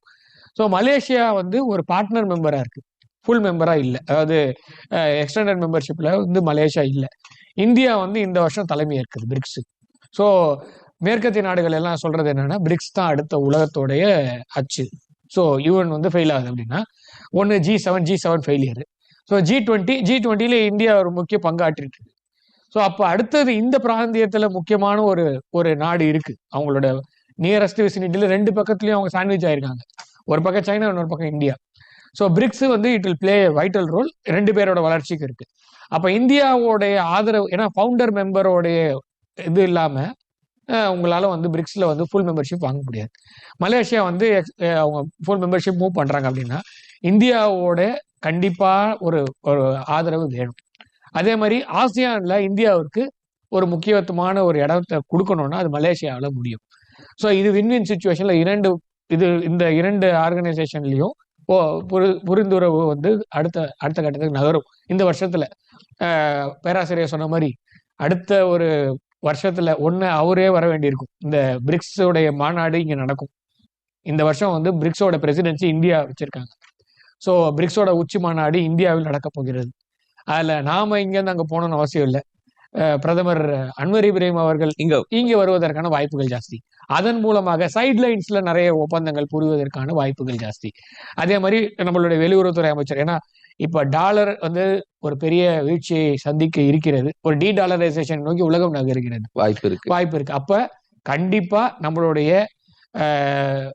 ஸோ மலேசியா வந்து ஒரு பார்ட்னர் மெம்பரா இருக்கு, ஃபுல் மெம்பரா இல்லை. அதாவது எக்ஸ்டெண்டட் மெம்பர்ஷிப்ல வந்து மலேசியா இல்லை. இந்தியா வந்து இந்த வருஷம் தலைமை ஏற்குது பிரிக்ஸ். ஸோ மேற்கத்திய நாடுகள் எல்லாம் சொல்றது என்னன்னா பிரிக்ஸ் தான் அடுத்த உலகத்தோடைய அச்சு. ஸோ யூஎன் வந்து ஃபெயில் ஆகுது அப்படின்னா ஒன்று G7 ஃபெயிலியர். ஸோ G20ல இந்தியா ஒரு முக்கிய பங்காற்றிட்டு இருக்கு. ஸோ அப்போ அடுத்தது இந்த பிராந்தியத்துல முக்கியமான ஒரு நாடு இருக்கு, அவங்களோட நியரஸ்ட் விசினிட்டில 2 பக்கத்துலயும் அவங்க சாண்ட்விச் ஆயிருக்காங்க. ஒரு பக்கம் சைனா, இன்னொரு பக்கம் இந்தியா. ஸோ பிரிக்ஸ் வந்து it will play vital role 2 பேரோட வளர்ச்சிக்கு இருக்கு. அப்ப இந்தியாவோடைய ஆதரவு, ஏன்னா ஃபவுண்டர் மெம்பரோடைய இது இல்லாம உங்களால வந்து பிரிக்ஸ்ல வந்து ஃபுல் மெம்பர்ஷிப் வாங்க முடியாது. மலேசியா வந்து அவங்க ஃபுல் மெம்பர்ஷிப் மூவ் பண்றாங்க அப்படின்னா இந்தியாவோட கண்டிப்பா ஒரு ஆதரவு வேணும். அதே மாதிரி ஆசியான்ல இந்தியாவுக்கு ஒரு முக்கியத்துவமான ஒரு இடத்தை கொடுக்கணும்னா அது மலேசியாவில் முடியும். ஸோ இது வின்வின் சுச்சுவேஷன்ல இந்த 2 ஆர்கனைசேஷன்லயும் புரிந்துறவு வந்து அடுத்த கட்டத்துக்கு நகரும். இந்த வருஷத்துல பேராசிரியர் சொன்ன மாதிரி அடுத்த ஒரு வருஷத்துல அவரே வர வேண்டியிருக்கும். இந்த பிரிக்ஸோடைய மாநாடு இங்க நடக்கும். இந்த வருஷம் வந்து பிரிக்ஸோட பிரசிடென்சி இந்தியா வச்சிருக்காங்க. ஸோ பிரிக்ஸோட உச்சி மாநாடு இந்தியாவில் நடக்க போகிறது. அதுல நாம இங்கேருந்து அங்க போகணும்னு அவசியம் இல்லை. பிரதமர் அன்வர் இப்ராஹிம் அவர்கள் இங்க வருவதற்கான வாய்ப்புகள் ஜாஸ்தி. அதன் மூலமாக சைட்லைன்ஸ்ல நிறைய ஒப்பந்தங்கள் புரிவதற்கான வாய்ப்புகள் ஜாஸ்தி. அதே மாதிரி நம்மளுடைய வெளியுறவுத்துறை அமைச்சர், ஏன்னா இப்ப டாலர் வந்து ஒரு பெரிய வீழ்ச்சியை சந்திக்க இருக்கிறது, ஒரு டாலரைசேஷன் நோக்கி உலகம் நகர்கிறது, வாய்ப்பு இருக்கு. அப்ப கண்டிப்பா நம்மளுடைய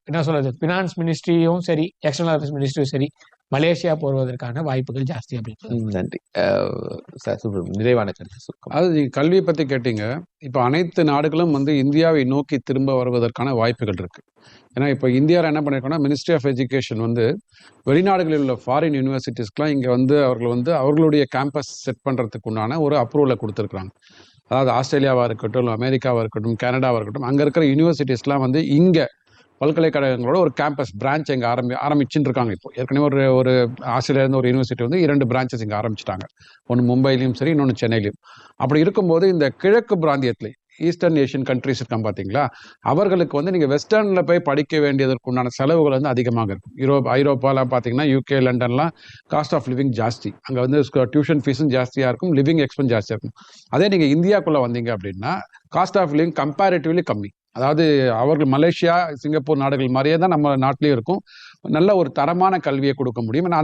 என்ன சொல்றது, பினான்ஸ் மினிஸ்ட்ரியும் சரி, எக்ஸ்டர்னல் அஃபேர்ஸ் மினிஸ்ட்ரியும் சரி, மலேசியா போவதற்கான வாய்ப்புகள் ஜாஸ்தி அப்படின்னு. நன்றி. நிறைவான கருத்து. அது நீங்க கல்வியை பத்தி கேட்டீங்க. இப்போ அனைத்து நாடுகளும் வந்து இந்தியாவை நோக்கி திரும்ப வருவதற்கான வாய்ப்புகள் இருக்கு. ஏன்னா இப்போ இந்தியாவில் என்ன பண்ணிருக்கோம்னா, மினிஸ்ட்ரி ஆஃப் எஜுகேஷன் வந்து வெளிநாடுகளில் உள்ள ஃபாரின் யூனிவர்சிட்டிஸ்க்குலாம் இங்கே வந்து அவர்களுடைய கேம்பஸ் செட் பண்ணுறதுக்கு உண்டான ஒரு அப்ரூவலை கொடுத்துருக்குறாங்க. அதாவது ஆஸ்திரேலியாவாக இருக்கட்டும், அமெரிக்காவாக இருக்கட்டும், கனடாவாக இருக்கட்டும், அங்கே இருக்கிற யூனிவர்சிட்டிஸ்லாம் வந்து இங்கே பல்கலைக்கழகங்களோட ஒரு கேம்பஸ் பிரான்ச் இங்கே ஆரம்பிச்சுட்டு இருக்காங்க. இப்போ ஏற்கனவே ஒரு ஆஸ்திரேலியாவிலேருந்து ஒரு யூனிவர்சிட்டி வந்து 2 பிரான்ச்சஸ் இங்கே ஆரம்பிச்சிட்டாங்க. ஒன்று மும்பையிலையும் சரி, இன்னொன்று சென்னையிலையும். அப்படி இருக்கும்போது இந்த கிழக்கு பிராந்தியத்தில் ஈஸ்டர்ன் ஏஷியன் கண்ட்ரிஸ் இருக்காங்க பார்த்தீங்களா, அவர்களுக்கு வந்து நீங்கள் வெஸ்டர்னில் போய் படிக்க வேண்டியதற்கு உண்டான செலவுகள் வந்து அதிகமாக இருக்கும். ஐரோப்பாலாம் பார்த்தீங்கன்னா UK, லண்டன்லாம் காஸ்ட் ஆஃப் லிவிங் ஜாஸ்தி. அங்கே வந்து டியூஷன் ஃபீஸும் ஜாஸ்தியாக இருக்கும், லிவிங் எக்ஸ்பென்ஸ் ஜாஸ்தியாக இருக்கும். அதே நீங்கள் இந்தியாவுக்குள்ளே வந்தீங்க அப்படின்னா காஸ்ட் ஆஃப் லிவிங் கம்பேரிட்டிவ்லி கம்மி. அதாவது அவர்கள் மலேசியா, சிங்கப்பூர் நாடுகள் மாதிரியே தான் நம்ம நாட்டிலையும் இருக்கும். நல்ல ஒரு தரமான கல்வியை கொடுக்க முடியும். ஏன்னா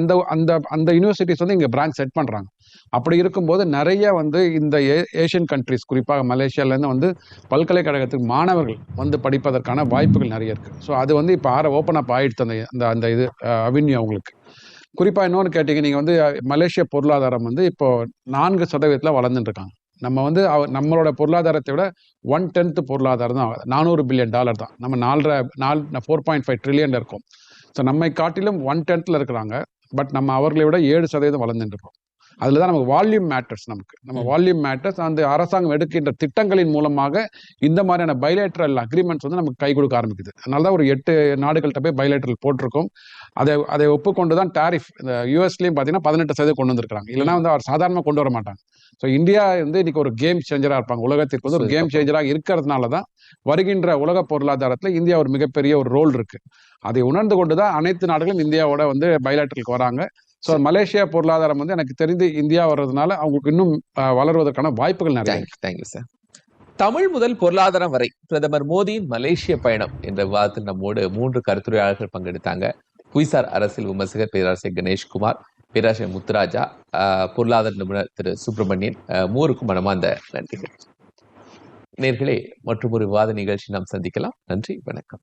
அந்த யூனிவர்சிட்டிஸ் வந்து இங்கே பிரான்ச் செட் பண்ணுறாங்க. அப்படி இருக்கும்போது நிறைய வந்து இந்த ஏஷியன் கண்ட்ரிஸ், குறிப்பாக மலேசியாவிலேருந்து வந்து பல்கலைக்கழகத்துக்கு மாணவர்கள் வந்து படிப்பதற்கான வாய்ப்புகள் நிறைய இருக்குது. ஸோ அது வந்து இப்போ ஓப்பன் அப் ஆகிடுச்சு அந்த இது அவென்யூ அவங்களுக்கு. குறிப்பாக இன்னொன்று கேட்டீங்க, நீங்கள் வந்து மலேசிய பொருளாதாரம் வந்து இப்போ 4% வளர்ந்துட்டு இருக்காங்க. நம்ம வந்து நம்மளோட பொருளாதாரத்தை விட 1/10 பொருளாதாரம் தான், $400 பில்லியன் தான். நம்ம 4.5 ட்ரில்லியன்ல இருக்கோம். ஸோ நம்மை காட்டிலும் 1/10 இருக்கிறாங்க. பட் நம்ம அவர்களை விட 7% வளர்ந்துட்டு இருக்கோம். அதில் தான் நமக்கு வால்யூம் மேட்டர்ஸ். நம்ம வால்யூம் மேட்டர்ஸ் அந்த அரசாங்கம் எடுக்கின்ற திட்டங்களின் மூலமாக இந்த மாதிரியான பைலேட்ரல் அக்ரிமெண்ட்ஸ் வந்து நமக்கு கை கொடுக்க ஆரம்பிக்குது. அதனால தான் ஒரு 8 நாடுகள்கிட்ட போய் பைலேட்ரல் போட்டிருக்கோம். அதை ஒப்புக்கொண்டு தான் டாரிஃப் இந்த யூஎஸ்லேயும் பார்த்தீங்கன்னா 18% கொண்டு வந்திருக்காங்க. இல்லைனா வந்து அவர் சாதாரணமாக கொண்டு வர மாட்டாங்க. ஸோ இந்தியா வந்து இன்னைக்கு ஒரு கேம் சேஞ்சராக இருப்பாங்க. உலகத்திற்கு வந்து ஒரு கேம் சேஞ்சராக இருக்கிறதுனால தான் வருகின்ற உலக பொருளாதாரத்தில் இந்தியா ஒரு மிகப்பெரிய ஒரு ரோல் இருக்கு. அதை உணர்ந்து கொண்டு தான் அனைத்து நாடுகளும் இந்தியாவோட வந்து பைலேட்ரலுக்கு வராங்க. ஸோ மலேசியா பொருளாதாரம் வந்து எனக்கு தெரிந்து இந்தியா வர்றதுனால அவங்களுக்கு இன்னும் வளர்வதற்கான வாய்ப்புகள் நிறைய. Thank you sir. தமிழ் முதல் பொருளாதாரம் வரை பிரதமர் மோடியின் மலேசிய பயணம் என்ற விவாதத்தில் நம்மோடு 3 கருத்துரையாளர்கள் பங்கெடுத்தாங்க. புவிசார் அரசியல் விமர்சகர் பேராசிரியர் கணேஷ்குமார், பேராசிரியர் முத்துராஜா, பொருளாதார நிபுணர் திரு சுப்பிரமணியன். 3க்கும் மனமார்ந்த நன்றிகள். நேர்களே, மற்றும் ஒரு விவாத நிகழ்ச்சி நாம் சந்திக்கலாம். நன்றி, வணக்கம்.